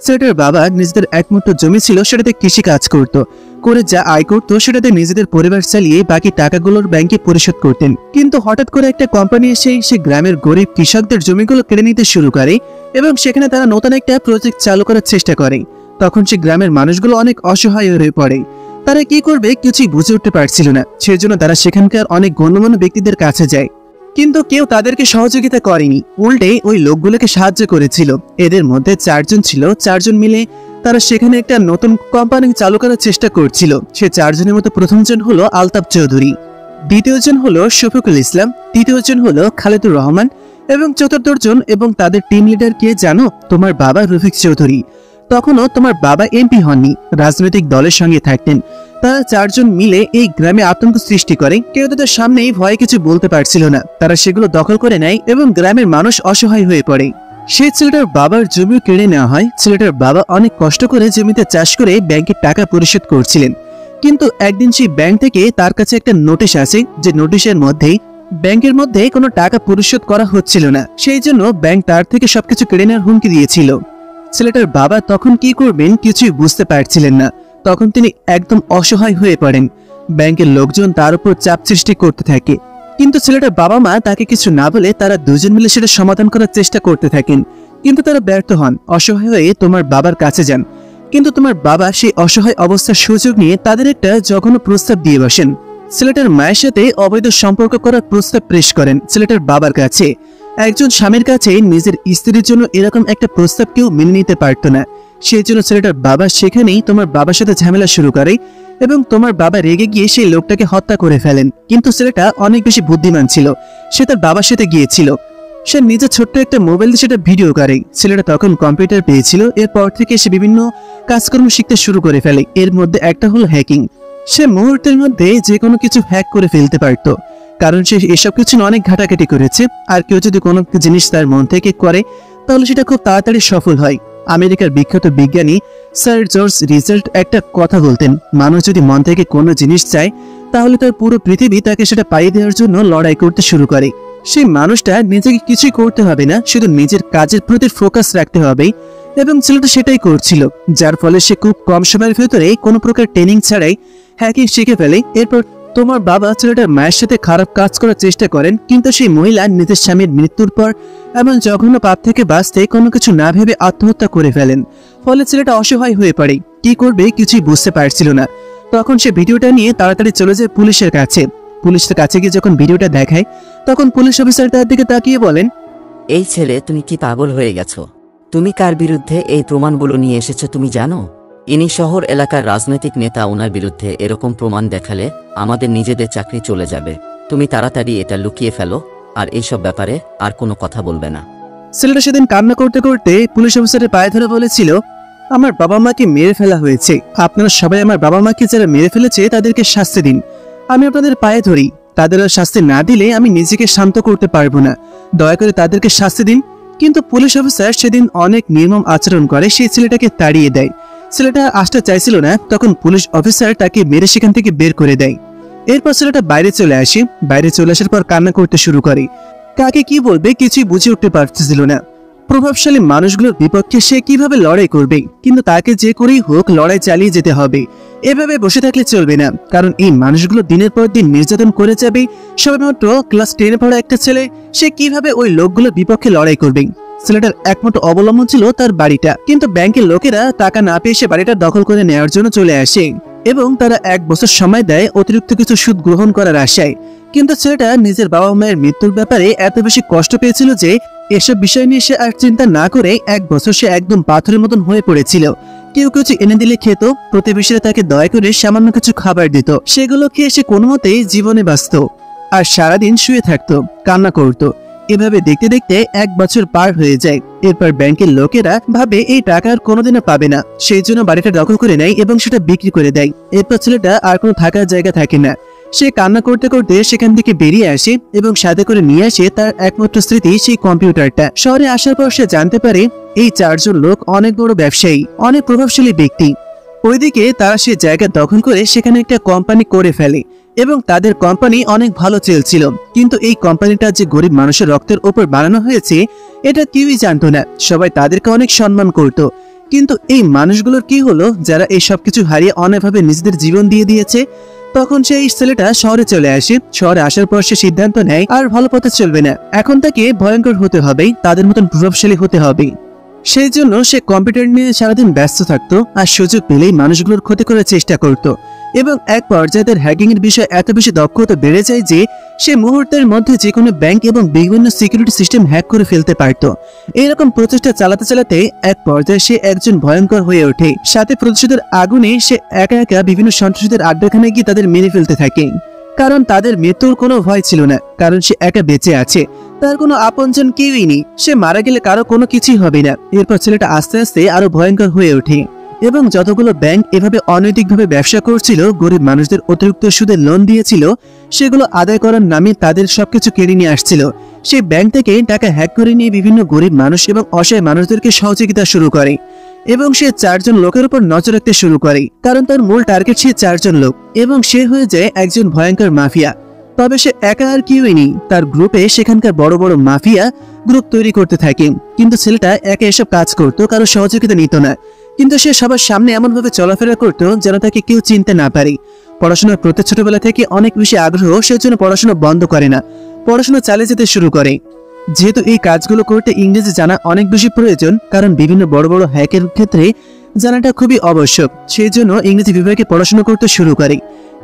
ছেলেটার বাবা নিজেদের একমাত্র জমি ছিল, সেটাতে কৃষি কাজ করত, করে যা আয় করত সেটাতে নিজেদের পরিবার চালিয়ে বাকি টাকাগুলোর ব্যাংকে পরিশোধ করতেন। কিন্তু হঠাৎ করে একটা কোম্পানি এসে সে গ্রামের গরিব কৃষকদের জমিগুলো কেড়ে নিতে শুরু করে এবং সেখানে তারা নতুন একটা প্রজেক্ট চালু করার চেষ্টা করে। তখন সে গ্রামের মানুষগুলো অনেক অসহায় হয়ে পড়ে। তারা কি করবে কিছুই বুঝে উঠতে পারছিল না। সেজন্য তারা সেখানকার অনেক গণ্যমান্য ব্যক্তিদের কাছে যায়, কিন্তু কেউ তাদেরকে সহযোগিতা করেনি, উল্টে ওই লোকগুলোকে সাহায্য করেছিল। এদের মধ্যে 4 জন ছিল। 4 জন মিলে তারা সেখানে একটা নতুন কোম্পানি চালু করার চেষ্টা করছিল। সে 4 জনের মধ্যে প্রথম জন হলো আলতাফ চৌধুরী, দ্বিতীয় জন হলো শফিকুল ইসলাম, তৃতীয় জন হলো খালেদুর রহমান এবং চতুর্থ জন এবং তাদের টিম লিডার কে জানো? তোমার বাবা রফিক চৌধুরী। তখনও তোমার বাবা এমপি হননি, রাজনৈতিক দলের সঙ্গে থাকতেন। তারা 4 জন মিলে এই গ্রামে আতঙ্ক সৃষ্টি করে। কেউ তাদের সামনেই ভয়ে কিছু বলতে পারছিল না। তারা সেগুলো দখল করে নেয় এবং গ্রামের মানুষ অসহায় হয়ে পড়ে। সেই ছেলেটার বাবার জমিও কেড়ে নেওয়া হয়। ছেলেটার বাবা অনেক কষ্ট করে জমিতে চাষ করে ব্যাংকে টাকা পরিশোধ করছিলেন, কিন্তু একদিন সেই ব্যাংক থেকে তার কাছে একটা নোটিশ আসে, যে নোটিশের মধ্যেই ব্যাংকের মধ্যে কোনো টাকা পরিশোধ করা হচ্ছিল না। সেই জন্য ব্যাংক তার থেকে সবকিছু কেড়ে নেওয়ার হুমকি দিয়েছিল। ছেলেটার বাবা তখন কি করবেন কিছুই বুঝতে পারছিলেন না। তখন তিনি একদম অসহায় হয়ে পড়েন। ব্যাংকের লোকজন তার উপর চাপ সৃষ্টি করতে থাকে, কিন্তু ছেলেটার বাবা মা তাকে কিছু না বলে তারা দুজন মিলে সেটা সমাধান করার চেষ্টা করতে থাকেন, কিন্তু তারা ব্যর্থ হন। অসহায় হয়ে তোমার বাবার কাছে যান, কিন্তু তোমার বাবা সেই অসহায় অবস্থার সুযোগ নিয়ে তাদের একটা জঘন্য প্রস্তাব দিয়ে বসেন। ছেলেটার মায়ের সাথে অবৈধ সম্পর্ক করার প্রস্তাব পেশ করেন ছেলেটার বাবার কাছে। একজন স্বামীর কাছে নিজের স্ত্রীর জন্য এরকম একটা প্রস্তাব কেউ মেনে নিতে পারত না। সেই জন্য ছেলেটার বাবা সেখানেই তোমার বাবার সাথে ঝামেলা শুরু করে এবং তোমার বাবা রেগে গিয়ে সেই লোকটাকে হত্যা করে ফেলেন। কিন্তু ছেলেটা অনেক বেশি বুদ্ধিমান ছিল, সে তার বাবার সাথে গিয়েছিল। সে নিজে ছোট্ট একটা মোবাইল দিয়ে সেটা ভিডিও করে। ছেলেটা তখন কম্পিউটার পেয়েছিল। এরপর থেকে সে বিভিন্ন কাজকর্ম শিখতে শুরু করে ফেলে। এর মধ্যে একটা হলো হ্যাকিং। সে মুহূর্তের মধ্যে যে কোনো কিছু হ্যাক করে ফেলতে পারত, কারণ সে এসব কিছু অনেক ঘাটাঘাটি করেছে। আর কেউ যদি কোনো জিনিস তার মন থেকে করে তাহলে সেটা খুব তাড়াতাড়ি সফল হয়। আমেরিকার বিখ্যাত বিজ্ঞানী স্যার জর্জ রিচার্ড একটা কথা বলতেন, মানুষ যদি মন থেকে কোনো জিনিস চায় তাহলে তার পুরো পৃথিবী তাকে সেটা পাইয়ে দেওয়ার জন্য লড়াই করতে শুরু করে। সেই মানুষটা নিজেকে কিছুই করতে হবে না, শুধু নিজের কাজের প্রতি ফোকাস রাখতে হবে, এবং ছেলেটা সেটাই করছিল। যার ফলে সে খুব কম সময়ের ভেতরে কোনো প্রকার ট্রেনিং ছাড়াই হ্যাকিং শিখে ফেলে। এরপর তোমার বাবা ছেলেটার মায়ের সাথে খারাপ কাজ করার চেষ্টা করেন, কিন্তু সেই মহিলা নিজের স্বামীর মৃত্যুর পর এমন জঘন্য পাপ থেকে বাঁচতে কোনো কিছু না ভেবে আত্মহত্যা করে ফেলেন। ফলে ছেলেটা অসহায় হয়ে পড়ে, কি করবে কিছুই বুঝতে পারছিল না। তখন সে ভিডিওটা নিয়ে তাড়াতাড়ি চলে যায় পুলিশের কাছে। পুলিশের কাছে গিয়ে যখন ভিডিওটা দেখায় তখন পুলিশ অফিসার তার দিকে তাকিয়ে বলেন, এই ছেলে, তুমি কি পাগল হয়ে গেছো? তুমি কার বিরুদ্ধে এই প্রমাণগুলো নিয়ে এসেছো তুমি জানো? ইনি শহর এলাকার রাজনৈতিক নেতা, ওনার বিরুদ্ধে এরকম প্রমাণ দেখালে আমাদের নিজেদের চাকরি চলে যাবে। তুমি তাড়াতাড়ি এটা লুকিয়ে ফেলো আর এইসব ব্যাপারে আর কোনো কথা বলবে না। ছেলেটা সেদিন কান্না করতে করতে পুলিশ অফিসারের পায়ে ধরে বলেছিল, আমার বাবা মাকে মেরে ফেলা হয়েছে, আপনারা সবাই আমার বাবা মাকে যারা মেরে ফেলেছে তাদেরকে শাস্তি দিন। আমি আপনাদের পায়ে ধরি, তাদের শাস্তি না দিলে আমি নিজেকে শান্ত করতে পারবো না, দয়া করে তাদেরকে শাস্তি দিন। কিন্তু পুলিশ অফিসার সেদিন অনেক নির্মম আচরণ করে, সেই ছেলেটাকে তাড়িয়ে দেয়। ছেলেটা আসতে চাইছিল না, তখন পুলিশ অফিসার তাকে মেরে সেখান থেকে বের করে দেয়। এরপর ছেলেটা বাইরে চলে আসে। বাইরে চলে আসার পর কান্না করতে শুরু করে। কাকে কি বলবে কিছুই বুঝে উঠতে পারছিল না। প্রভাবশালী মানুষগুলোর বিপক্ষে সে কিভাবে লড়াই করবে, কিন্তু তাকে যে করেই হোক লড়াই চালিয়ে যেতে হবে। এভাবে বসে থাকলে চলবে না, কারণ এই মানুষগুলো দিনের পর দিন নির্যাতন করে যাবে। সবেমাত্র ক্লাস 10-এ পড়া একটা ছেলে, সে কিভাবে ওই লোকগুলোর বিপক্ষে লড়াই করবে? ছেলেটার একমাত্র অবলম্বন ছিল তার বাড়িটা, কিন্তু ব্যাংকের লোকেরা টাকা না পেয়ে সে বাড়িটা দখল করে নেওয়ার জন্য চলে আসে এবং তারা 1 বছর সময় দেয় অতিরিক্ত কিছু সুদ গ্রহণ করার আশায়। কিন্তু ছেলেটা নিজের বাবা মায়ের মৃত্যুর ব্যাপারে এত বেশি কষ্ট পেয়েছিল যে এসব বিষয় নিয়ে সে আর চিন্তা না করে 1 বছর সে একদম পাথরের মতন হয়ে পড়েছিল। কেউ কিছু এনে দিলে খেত, প্রতিবেশীরা তাকে দয়া করে সামান্য কিছু খাবার দিত, সেগুলো খেয়ে সে কোনো মতেই জীবনে বাঁচত আর সারাদিন শুয়ে থাকতো, কান্না করত। এভাবে দেখতে দেখতে 1 বছর পার হয়ে যায়। এরপর ব্যাংকের লোকেরা ভাবে এই টাকা আর কোনোদিনও পাবে না, সেই জন্য বাড়িটা দখল করে নেয় এবং সেটা বিক্রি করে দেয়। এরপর ছেলেটা আর কোনো থাকার জায়গা থাকে না। সে কান্না করতে করতে সেখান থেকে বেরিয়ে আসে এবং সাথে করে নিয়ে আসে তার একমাত্র স্মৃতি, সেই কম্পিউটারটা। শহরে আসার পর সে জানতে পারে এই 4 জন লোক অনেক বড় ব্যবসায়ী, অনেক প্রভাবশালী ব্যক্তি। ওইদিকে তারা সে জায়গা দখল করে সেখানে একটা কোম্পানি করে ফেলে এবং তাদের কোম্পানি অনেক ভালো চলছিল। কিন্তু এই কোম্পানিটা যে গরিব মানুষের রক্তের উপর বানানো হয়েছে এটা কেউই জানতো না। সবাই তাদেরকে অনেক সম্মান করত। কিন্তু এই মানুষগুলোর কি হলো যারা এই সবকিছু হারিয়ে অনেকভাবে নিজেদের জীবন দিয়ে দিয়েছে? তখন সেই ছেলেটা শহরে চলে আসে। শহরে আসার পর সে সিদ্ধান্ত নেয় আর ভালো পথে চলবে না, এখন তাকে ভয়ঙ্কর হতে হবে, তাদের মতন প্রভাবশালী হতে হবে। সেই জন্য সে কম্পিউটার নিয়ে সারাদিন ব্যস্ত থাকতো আর সুযোগ পেলেই মানুষগুলোর ক্ষতি করার চেষ্টা করত। এবং এক পর্যায়ে তার হ্যাকিং এর বিষয়ে এত বেশি দক্ষতা বেড়ে যায় যে সে মুহূর্তের মধ্যে যে কোনো ব্যাংক এবং বিভিন্ন সিকিউরিটি সিস্টেম হ্যাক করে ফেলতে পারত। এইরকম প্রচেষ্টা চালাতে চালাতে এক পর্যায়ে সে একজন ভয়ঙ্কর হয়ে ওঠে। সাথে প্রতিশোধের আগুনে সে একা একা বিভিন্ন সন্ত্রাসীদের আড্ডাখানে গিয়ে তাদের মেরে ফেলতে থাকে। কারণ তাদের মৃত্যুর কোনো ভয় ছিল না, কারণ সে একা বেঁচে আছে, তার কোনো আপনজন কেউই নেই। সে মারা গেলে কারো কোনো কিছুই হবে না। এরপর ছেলেটা আস্তে আস্তে আরো ভয়ঙ্কর হয়ে ওঠে এবং যতগুলো ব্যাংক এভাবে অনৈতিকভাবে ব্যবসা করছিল, গরিব মানুষদের অতিরিক্ত সুদে লোন দিয়েছিল, সেগুলো আদায় করার নামে তাদের সবকিছু কেড়ে নিয়ে আসছিল। সেই ব্যাংক থেকে টাকা হ্যাক করে নিয়ে বিভিন্ন গরিব মানুষ এবং অসহায় মানুষদেরকে সহযোগিতা শুরু করে এবং সে 4 জন লোকের উপর নজর রাখতে শুরু করে, কারণ তার মূল টার্গেট সে 4 জন লোক এবং সে হয়ে যায় একজন ভয়ঙ্কর মাফিয়া। তবে সে একা আর কেউই নেই, তার গ্রুপে সেখানকার বড় বড় মাফিয়া গ্রুপ তৈরি করতে থাকে। কিন্তু ছেলেটা একা এসব কাজ করতো, কারো সহযোগিতা নিত না। কিন্তু সে সবার সামনে এমনভাবে চলাফেরা করতো যেন তাকে কেউ চিনতে না পারে। পড়াশোনার প্রতি ছোটবেলা থেকে অনেক বেশি আগ্রহ, সেজন্য পড়াশোনা বন্ধ করে না, পড়াশোনা চালিয়ে যেতে শুরু করে। যেহেতু এই কাজগুলো করতে ইংরেজি জানা অনেক বেশি প্রয়োজন, কারণ বিভিন্ন বড় বড় হ্যাকের ক্ষেত্রে জানাটা খুবই আবশ্যক, সেই জন্য ইংরেজি বিভাগে পড়াশোনা করতে শুরু করে।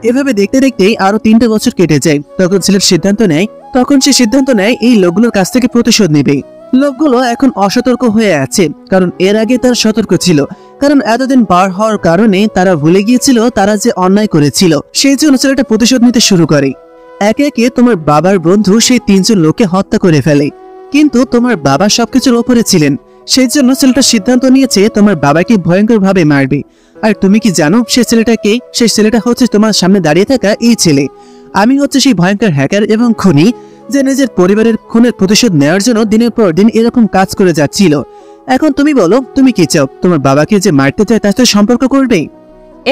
এভাবে দেখতে দেখতেই আরো 3টা বছর কেটে যায়। তখন সে সিদ্ধান্ত নেয় এই লোকগুলোর কাছ থেকে প্রতিশোধ নেবে। লোকগুলো এখন অসতর্ক হয়ে আছে, কারণ এর আগে তারা সতর্ক ছিল, কারণ এতদিন পার হওয়ার কারণে তারা ভুলে গিয়েছিল তারা যে অন্যায় করেছিল। সেই জন্য ছেলেটা প্রতিশোধ নিতে শুরু করে। একে একে তোমার বাবার বন্ধু সেই 3 জন লোককে হত্যা করে ফেলে। কিন্তু তোমার বাবা সবকিছুর উপরে ছিলেন, সেই জন্য ছেলেটা সিদ্ধান্ত নিয়েছে তোমার বাবাকে ভয়ঙ্কর ভাবে মারবে। আর তুমি কি জানো সেই ছেলেটা কে? সেই ছেলেটা হচ্ছে তোমার সামনে দাঁড়িয়ে থাকা এই ছেলে। আমি হচ্ছে সেই ভয়ঙ্কর হ্যাকার এবং খুনি যে নিজের পরিবারের খুনের প্রতিশোধ নেওয়ার জন্য দিনের পর দিন এরকম কাজ করে যাচ্ছিল। এখন তুমি বলো, তুমি কি চাও? তোমার বাবাকে যে মারতে চায় তার সাথে সম্পর্ক করবে?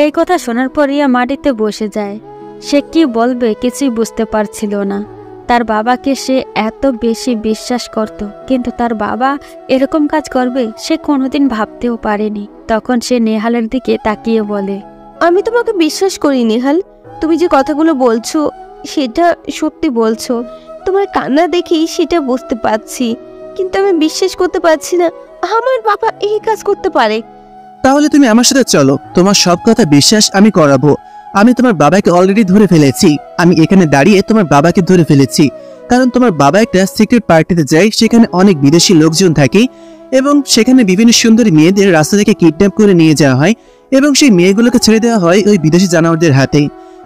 এই কথা শোনার পর রিয়া মাটিতে বসে যায়। সে কি বলবে কিছুই বুঝতে পারছিল না। তার বাবাকে সে এত বেশি বিশ্বাস করত, কিন্তু তার বাবা এরকম কাজ করবে সে কোনোদিন ভাবতেও পারেনি। তখন সে নেহালের দিকে তাকিয়ে বলে, আমি তোমাকে বিশ্বাস করি নেহাল, তুমি যে কথাগুলো বলছো সেটা সত্যি বলছো। তোমার কান্না দেখেই সেটা বুঝতে পারছি, কিন্তু আমি বিশ্বাস করতে পারছি না আমার বাবা এই কাজ করতে পারে। তাহলে তুমি আমার সাথে চলো, তোমার সব কথা বিশ্বাস আমি করাবো। আমি তোমার বাবাকে অলরেডি ধরে ফেলেছি। আমি এখানে দাঁড়িয়ে তোমার বাবাকে ধরে ফেলেছি, কারণ তোমার বাবা একটা সিক্রেট পার্টিতে যায়, সেখানে অনেক বিদেশি লোকজন থাকে এবং সেখানে বিভিন্ন সুন্দরী মেয়েদের রাস্তা থেকে কিডন্যাপ করে নিয়ে যাওয়া হয় এবং সেই মেয়েগুলোকে ছেড়ে দেওয়া হয় ওই বিদেশি জানোয়ারদের হাতে।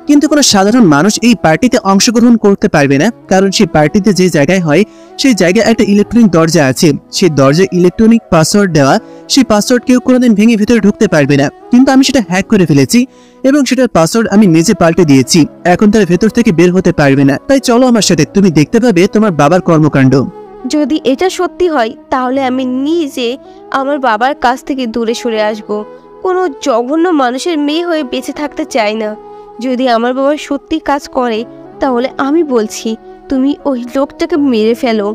কিন্তু কোনো সাধারণ মানুষ এই পার্টিতে অংশগ্রহণ করতে পারবে না, কারণ সেই পার্টিতে যে জায়গায় হয় সেই জায়গায় একটা ইলেকট্রনিক দরজা আছে। সেই দরজায় ইলেকট্রনিক পাসওয়ার্ড দেওয়া, সেই পাসওয়ার্ড কেউ কোনোদিন ভেঙে ভিতরে ঢুকতে পারবে না। কিন্তু আমি সেটা হ্যাক করে ফেলেছি এবং সেটার পাসওয়ার্ড আমি নিজে পাল্টে দিয়েছি। এখন তার ভেতর থেকে বের হতে পারবে না। তাই চলো আমার সাথে, তুমি দেখতে পাবে তোমার বাবার কর্মকাণ্ড। যদি এটা সত্যি হয় তাহলে আমি নিজে আমার বাবার কাছ থেকে দূরে সরে আসব। কোনো জঘন্য মানুষের মেয়ে হয়ে বেঁচে থাকতে চাই না। যদি আমার বাবা সত্যি কাজ করে তাহলে আমি বলছি তুমি ওই লোকটাকে মেরে ফেলো।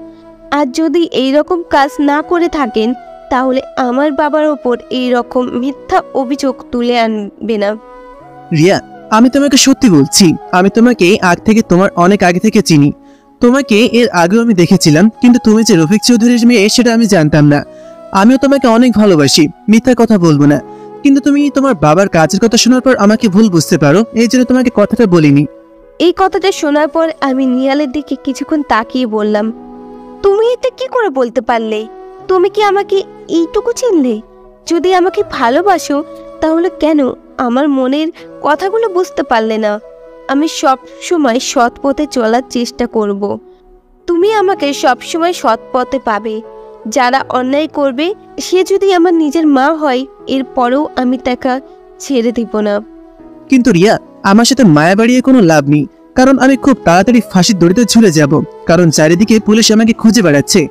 আর যদি এই রকম কাজ না করে থাকেন তাহলে আমার বাবার ওপর এই রকম মিথ্যা অভিযোগ তুলে আনবে না। রিয়া, আমি তোমাকে সত্যি বলছি, আমি তোমাকে তোমার অনেক আগে থেকে চিনি। তোমাকে এর আগেও আমি দেখেছিলাম, কিন্তু তুমি যে রফিক চৌধুরীর মেয়ে সেটা আমি জানতাম না। আমিও তোমাকে অনেক ভালোবাসি, মিথ্যা কথা বলবো না। কিন্তু তুমি তোমার বাবার কাজের কথা শোনার পর আমাকে ভুল বুঝতে পারো, এই জন্য তোমাকে কথাটা বলিনি। এই কথাটা শোনার পর আমি নিহালের দিকে কিছুক্ষণ তাকিয়ে বললাম, তুমি এটা কি করে বলতে পারলে? তুমি কি আমাকে এইটুকু চিনলে? যদি আমাকে ভালোবাসো তাহলে কেন আমার মনের কথাগুলো বুঝতে পারলে না? আমি সব সময় সৎ পথে চলার চেষ্টা করব। তুমি আমাকে সব সময় সৎ পথে পাবে। যারা অন্যায় করবে সে যদি আমার নিজের মা হয় এরপরেও আমি তাকে ছেড়ে দিব না। কিন্তু রিয়া, আমার সাথে মায়া বাড়িয়ে কোনো লাভ নেই, কারণ আমি খুব তাড়াতাড়ি ফাঁসির দড়িতে ঝুলে যাব। কারণ চারিদিকে পুলিশ আমাকে খুঁজে বেড়াচ্ছে।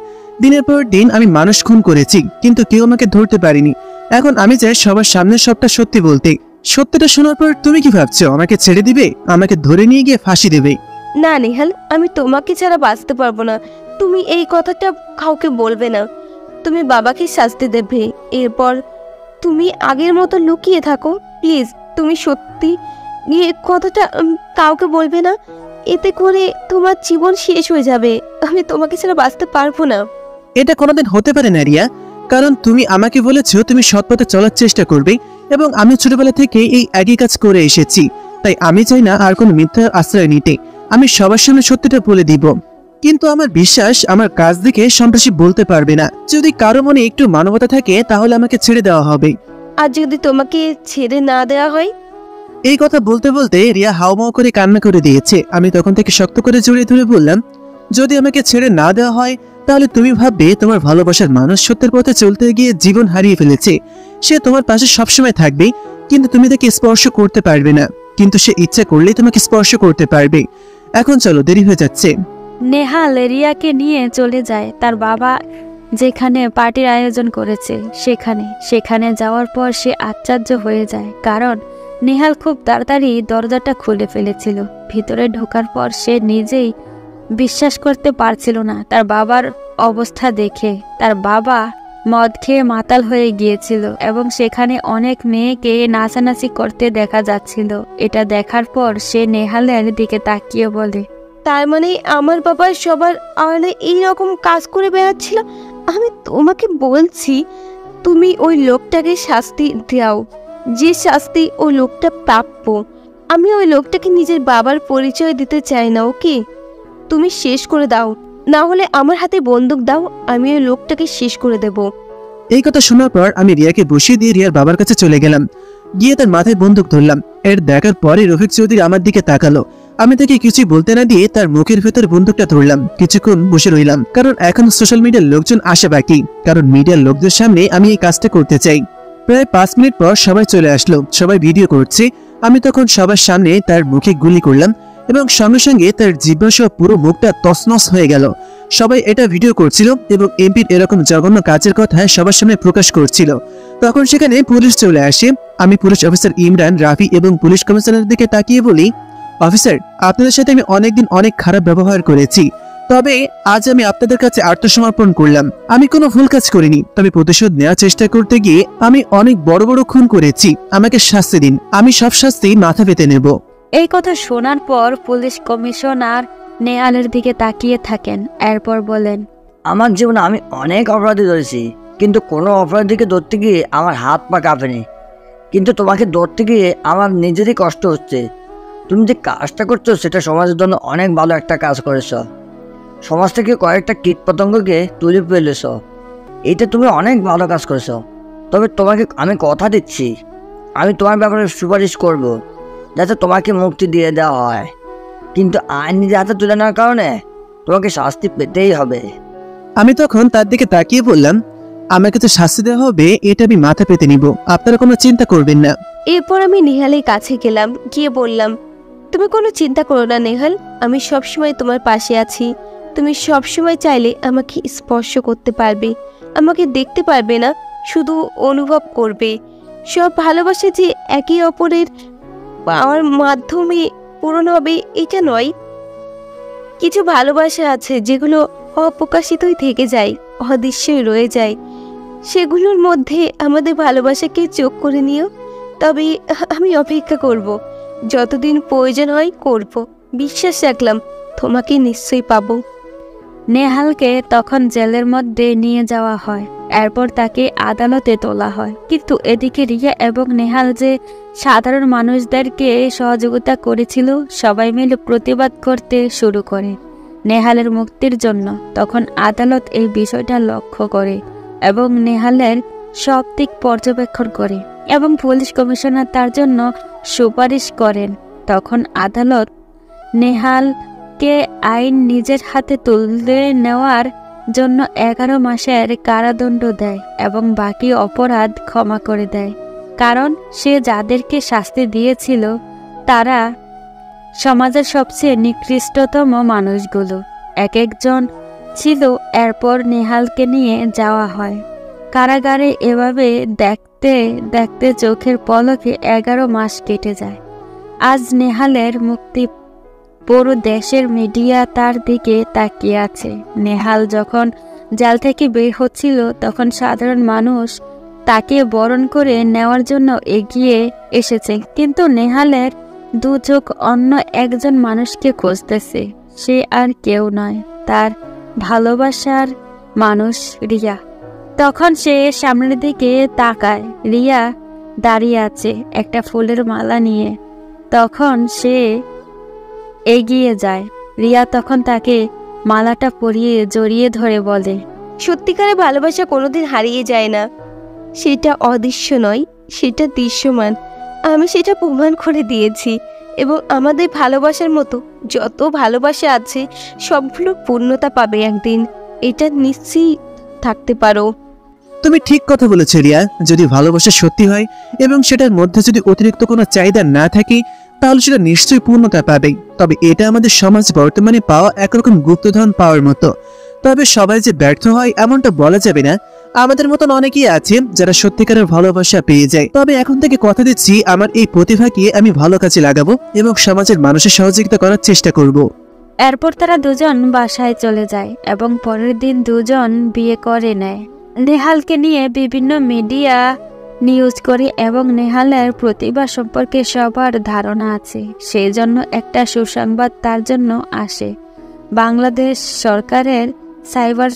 দিনের পর দিন আমি মানুষ খুন করেছি, কিন্তু কেউ আমাকে ধরতে পারিনি। এখন আমি চাই সবার সামনে সবটা সত্যি বলতে, সত্যিটা শোনার পর তুমি কি ভাবছো আমাকে ছেড়ে দিবে, আমাকে ধরে নিয়ে গিয়ে ফাঁসি দেবে? না নেহাল, আমি তোমাকে ছাড়া বাঁচতে পারবো না। তুমি এই কথাটা কাউকে বলবে না। তুমি বাবাকে শাস্তি দেবে, এরপর তুমি আগের মতো লুকিয়ে থাকো। প্লিজ, তুমি সত্যি এই কথাটা কাউকে বলবে না। এতে করে তোমার জীবন শেষ হয়ে যাবে। আমি তোমাকে ছাড়া বাঁচতে পারবো না। এটা কোনোদিন হতে পারে না রিয়া, কারণ তুমি আমাকে বলেছো তুমি সৎ পথে চলার চেষ্টা করবে, এবং আমি ছোটবেলা থেকে এই একই কাজ করে এসেছি। তাই আমি চাই না আর কোনো মিথ্যার আশ্রয় নিতে। আমি সবার সামনে সত্যিটা বলে দিব। কিন্তু আমার বিশ্বাস আমার কাজ দেখে সন্ত্রাসী বলতে পারবে না। যদি কারো মনে একটু মানবতা থাকে তাহলে আমাকে ছেড়ে দেওয়া হবে। আর যদি তোমাকে ছেড়ে না দেওয়া হয়? এই কথা বলতে বলতে রিয়া হাউমাউ করে কান্না করে দিয়েছে। আমি তখন থেকে শক্ত করে জড়িয়ে ধরে বললাম, যদি আমাকে ছেড়ে না দেওয়া হয় তাহলে তুমি ভাববে তোমার ভালোবাসার মানুষ সত্যের পথে চলতে গিয়ে জীবন হারিয়ে ফেলেছে। সে তোমার পাশে সবসময় থাকবে, কিন্তু তুমি তাকে স্পর্শ করতে পারবে না। কিন্তু সে ইচ্ছা করলেই তোমাকে স্পর্শ করতে পারবে। এখন চলো, দেরি হয়ে যাচ্ছে। নেহাল রিয়াকে নিয়ে চলে যায় তার বাবা যেখানে পার্টির আয়োজন করেছে সেখানে যাওয়ার পর সে আশ্চর্য হয়ে যায়, কারণ নেহাল খুব তাড়াতাড়ি দরজাটা খুলে ফেলেছিল। ভিতরে ঢোকার পর সে নিজেই বিশ্বাস করতে পারছিল না তার বাবার অবস্থা দেখে। তার বাবা মদ খেয়ে মাতাল হয়ে গিয়েছিল এবং সেখানে অনেক মেয়েকে নাচানাচি করতে দেখা যাচ্ছিল। এটা দেখার পর সে নেহালের দিকে তাকিয়ে বলে, তার মানে আমার বাবা সবার আড়ালে এইরকম কাজ করে বেড়াচ্ছিল। আমি তোমাকে বলছি, তুমি ওই লোকটাকে শাস্তি দাও, যে শাস্তি ওই লোকটা প্রাপ্য। আমি ওই লোকটাকে নিজের বাবার পরিচয় দিতে চাই না। ওকে, তুমি শেষ করে দাও, না হলে আমার হাতে বন্দুক দাও, আমি ওই লোকটাকে শেষ করে দেব। এই কথা শোনার পর আমি রিয়াকে বসিয়ে দিয়ে রিয়ার বাবার কাছে চলে গেলাম। গিয়ে তার মাথায় বন্দুক ধরলাম। এর দেখার পরে রফিক চৌধুরী আমার দিকে তাকালো। আমি তাকে কিছুই বলতে না দিয়ে তার মুখের ভেতর বন্দুকটা ধরলাম। কিছুক্ষণ বসে রইলাম, কারণ এখন সোশ্যাল মিডিয়ার লোকজন আসে বাকি, কারণ মিডিয়ার লোকদের সামনে আমি এই কাজটা করতে চাই। প্রায় 5 মিনিট পর সবাই চলে আসলো, সবাই ভিডিও করছে। আমি তখন সবার সামনে তার মুখে গুলি করলাম এবং সঙ্গে সঙ্গে তার জিহ্বা সহ পুরো মুখটা তছনছ হয়ে গেল। সবাই এটা ভিডিও করছিল এবং এমপির এরকম জঘন্য কাজের কথা সবার সামনে প্রকাশ করছিল। তখন সেখানে পুলিশ চলে আসে। আমি পুলিশ অফিসার ইমরান, রাফি এবং পুলিশ কমিশনারের দিকে তাকিয়ে বলি, অফিসার, আপনাদের সাথে আমি অনেকদিন অনেক খারাপ ব্যবহার করেছি, তবে আজ আমি আপনাদের কাছে আত্মসমর্পণ করলাম। আমি কোনো ভুল কাজ করিনি, তবে প্রতিশোধ নেওয়ার চেষ্টা করতে গিয়ে আমি অনেক বড় বড় খুন করেছি। আমাকে শাস্তি দিন, আমি সব শাস্তি মাথা পেতে নেব। এই কথা শোনার পর পুলিশ কমিশনার নেহালের দিকে তাকিয়ে থাকেন, এরপর বলেন, আমার জীবনে আমি অনেক অপরাধী ধরেছি, কিন্তু কোনো অপরাধীকে ধরতে গিয়ে আমার হাত পা কাঁপেনি। কিন্তু তোমাকে ধরতে গিয়ে আমার নিজেরই কষ্ট হচ্ছে। তুমি যে কাজটা করছো সেটা সমাজের জন্য অনেক ভালো একটা কাজ করেছ। সমাজ থেকে কয়েকটা কীট পতঙ্গকে তুলে ফেলেছ, এইটা তুমি অনেক ভালো কাজ করেছো। তবে তোমাকে আমি কথা দিচ্ছি, আমি তোমার ব্যাপারে সুপারিশ করব যাতে তোমাকে মুক্তি দিয়ে দেওয়া হয়, কিন্তু আইন নিজে হাতে তুলে নেওয়ার কারণে তোমাকে শাস্তি পেতেই হবে। আমি তখন তার দিকে তাকিয়ে বললাম, আমাকে তো শাস্তি দেওয়া হবে, এটা আমি মাথা পেতে নিব, আপনারা কোনো চিন্তা করবেন না। এরপর আমি নেহালের কাছে গেলাম, গিয়ে বললাম, তুমি কোনো চিন্তা করো না নেহাল, আমি সবসময় তোমার পাশে আছি। তুমি সবসময় চাইলে আমাকে স্পর্শ করতে পারবে, আমাকে দেখতে পারবে না, শুধু অনুভব করবে। সব ভালোবাসা যে একে অপরের পাওয়ার মাধ্যমে পূরণ হবে এটা নয়। কিছু ভালোবাসা আছে যেগুলো অপ্রকাশিতই থেকে যায়, অদৃশ্যই রয়ে যায়। সেগুলোর মধ্যে আমাদের ভালোবাসাকে চোখ করে নিও। তবে আমি অপেক্ষা করব, যতদিন প্রয়োজন হয় করব। বিশ্বাস রাখলাম তোমাকে নিশ্চয়ই পাবো। নেহালকে তখন জেলের মধ্যে নিয়ে যাওয়া হয়, এরপর তাকে আদালতে তোলা হয়। কিন্তু এদিকে রিয়া এবং নেহাল যে সাধারণ মানুষদেরকে সহযোগিতা করেছিল, সবাই মিলে প্রতিবাদ করতে শুরু করে নেহালের মুক্তির জন্য। তখন আদালত এই বিষয়টা লক্ষ্য করে এবং নেহালের সব দিক পর্যবেক্ষণ করে এবং পুলিশ কমিশনার তার জন্য সুপারিশ করেন। তখন আদালত নেহালকে আইন নিজের হাতে তুলে নেওয়ার জন্য 11 মাসের কারাদণ্ড দেয় এবং বাকি অপরাধ ক্ষমা করে দেয়, কারণ সে যাদেরকে শাস্তি দিয়েছিল তারা সমাজের সবচেয়ে নিকৃষ্টতম মানুষগুলো এক একজন ছিল। এরপর নেহালকে নিয়ে যাওয়া হয় কারাগারে এভাবে দেখতে দেখতে চোখের পলকে 11 মাস কেটে যায়। আজ নেহালের মুক্তি পুরো দেশের মিডিয়া তার দিকে তাকিয়ে আছে। নেহাল যখন জেল থেকে বের হচ্ছিল তখন সাধারণ মানুষ তাকে বরণ করে নেওয়ার জন্য এগিয়ে এসেছে, কিন্তু নেহালের দু চোখ অন্য একজন মানুষকে খুঁজতেছে। সে আর কেউ নয়, তার ভালোবাসার মানুষ রিয়া। তখন সে সামনের দিকে তাকায়, রিয়া দাঁড়িয়ে আছে একটা ফুলের মালা নিয়ে। তখন সে এগিয়ে যায়। রিয়া তখন তাকে মালাটা পরিয়ে জড়িয়ে ধরে বলে, সত্যিকারের ভালোবাসা কোনোদিন হারিয়ে যায় না। সেটা অদৃশ্য নয়, সেটা দৃশ্যমান। আমি সেটা প্রমাণ করে দিয়েছি, এবং আমাদের ভালোবাসার মতো যত ভালোবাসা আছে সবগুলো পূর্ণতা পাবে একদিন, এটা নিশ্চিত থাকতে পারো। তুমি ঠিক কথা বলেছো রিয়া। যদি ভালোবাসা সত্যি হয় এবং সেটার মধ্যে যদি অতিরিক্ত কোনো চাহিদা না থাকে, তাহলে সেটা নিশ্চয়ই পূর্ণতা পাবে। তবে এটা আমাদের সমাজ বর্তমানে পাওয়া একরকম গুপ্তধন পাওয়ার মতো। তবে সবাই যে ব্যর্থ হয় এমনটা বলা যাবে না। আমাদের মতন অনেকেই আছে যারা সত্যিকারের ভালোবাসা পেয়ে যায়। তবে এখন থেকে কথা দিচ্ছি, আমার এই প্রতিভাকে আমি ভালো কাজে লাগাবো এবং সমাজের মানুষের সহযোগিতা করার চেষ্টা করব। এরপর তারা দুজন বাসায় চলে যায় এবং পরের দিন দুজন বিয়ে করে নেয়। নেহালকে নিয়ে বিভিন্ন মিডিয়া নিউজ করে এবং নেহালের প্রতিভা সম্পর্কে সবার ধারণা আছে। সেই জন্য একটা সুসংবাদ তার জন্য আসে। বাংলাদেশ সরকারের সাইবার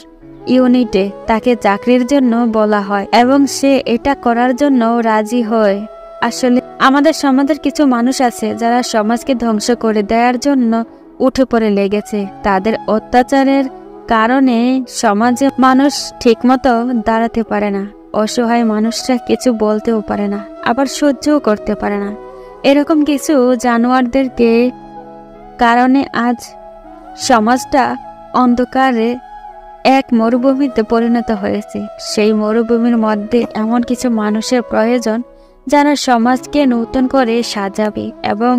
ইউনিটে তাকে চাকরির জন্য বলা হয় এবং সে এটা করার জন্য রাজি হয়। আসলে আমাদের সমাজের কিছু মানুষ আছে যারা সমাজকে ধ্বংস করে দেওয়ার জন্য উঠে পড়ে লেগেছে। তাদের অত্যাচারের কারণে সমাজে মানুষ ঠিকমতো দাঁড়াতে পারে না। অসহায় মানুষরা কিছু বলতেও পারে না, আবার সহ্যও করতে পারে না। এরকম কিছু জানোয়ারদেরকে কারণে আজ সমাজটা অন্ধকারে এক মরুভূমিতে পরিণত হয়েছে। সেই মরুভূমির মধ্যে এমন কিছু মানুষের প্রয়োজন যারা সমাজকে নতুন করে সাজাবে। এবং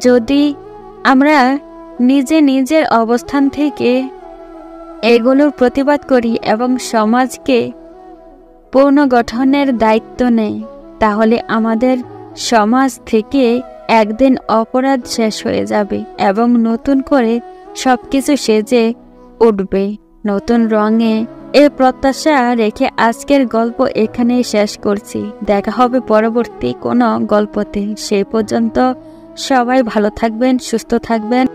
যদি আমরা নিজের অবস্থান থেকে এগুলোর প্রতিবাদ করি এবং সমাজকে পুনর্গঠনের দায়িত্ব নেই, তাহলে আমাদের সমাজ থেকে একদিন অপরাধ শেষ হয়ে যাবে এবং নতুন করে সবকিছু সেজে উঠবে নতুন রঙে। এই প্রত্যাশা রেখে আজকের গল্প এখানেই শেষ করছি। দেখা হবে পরবর্তী কোনো গল্পতে। সেই পর্যন্ত সবাই ভালো থাকবেন, সুস্থ থাকবেন।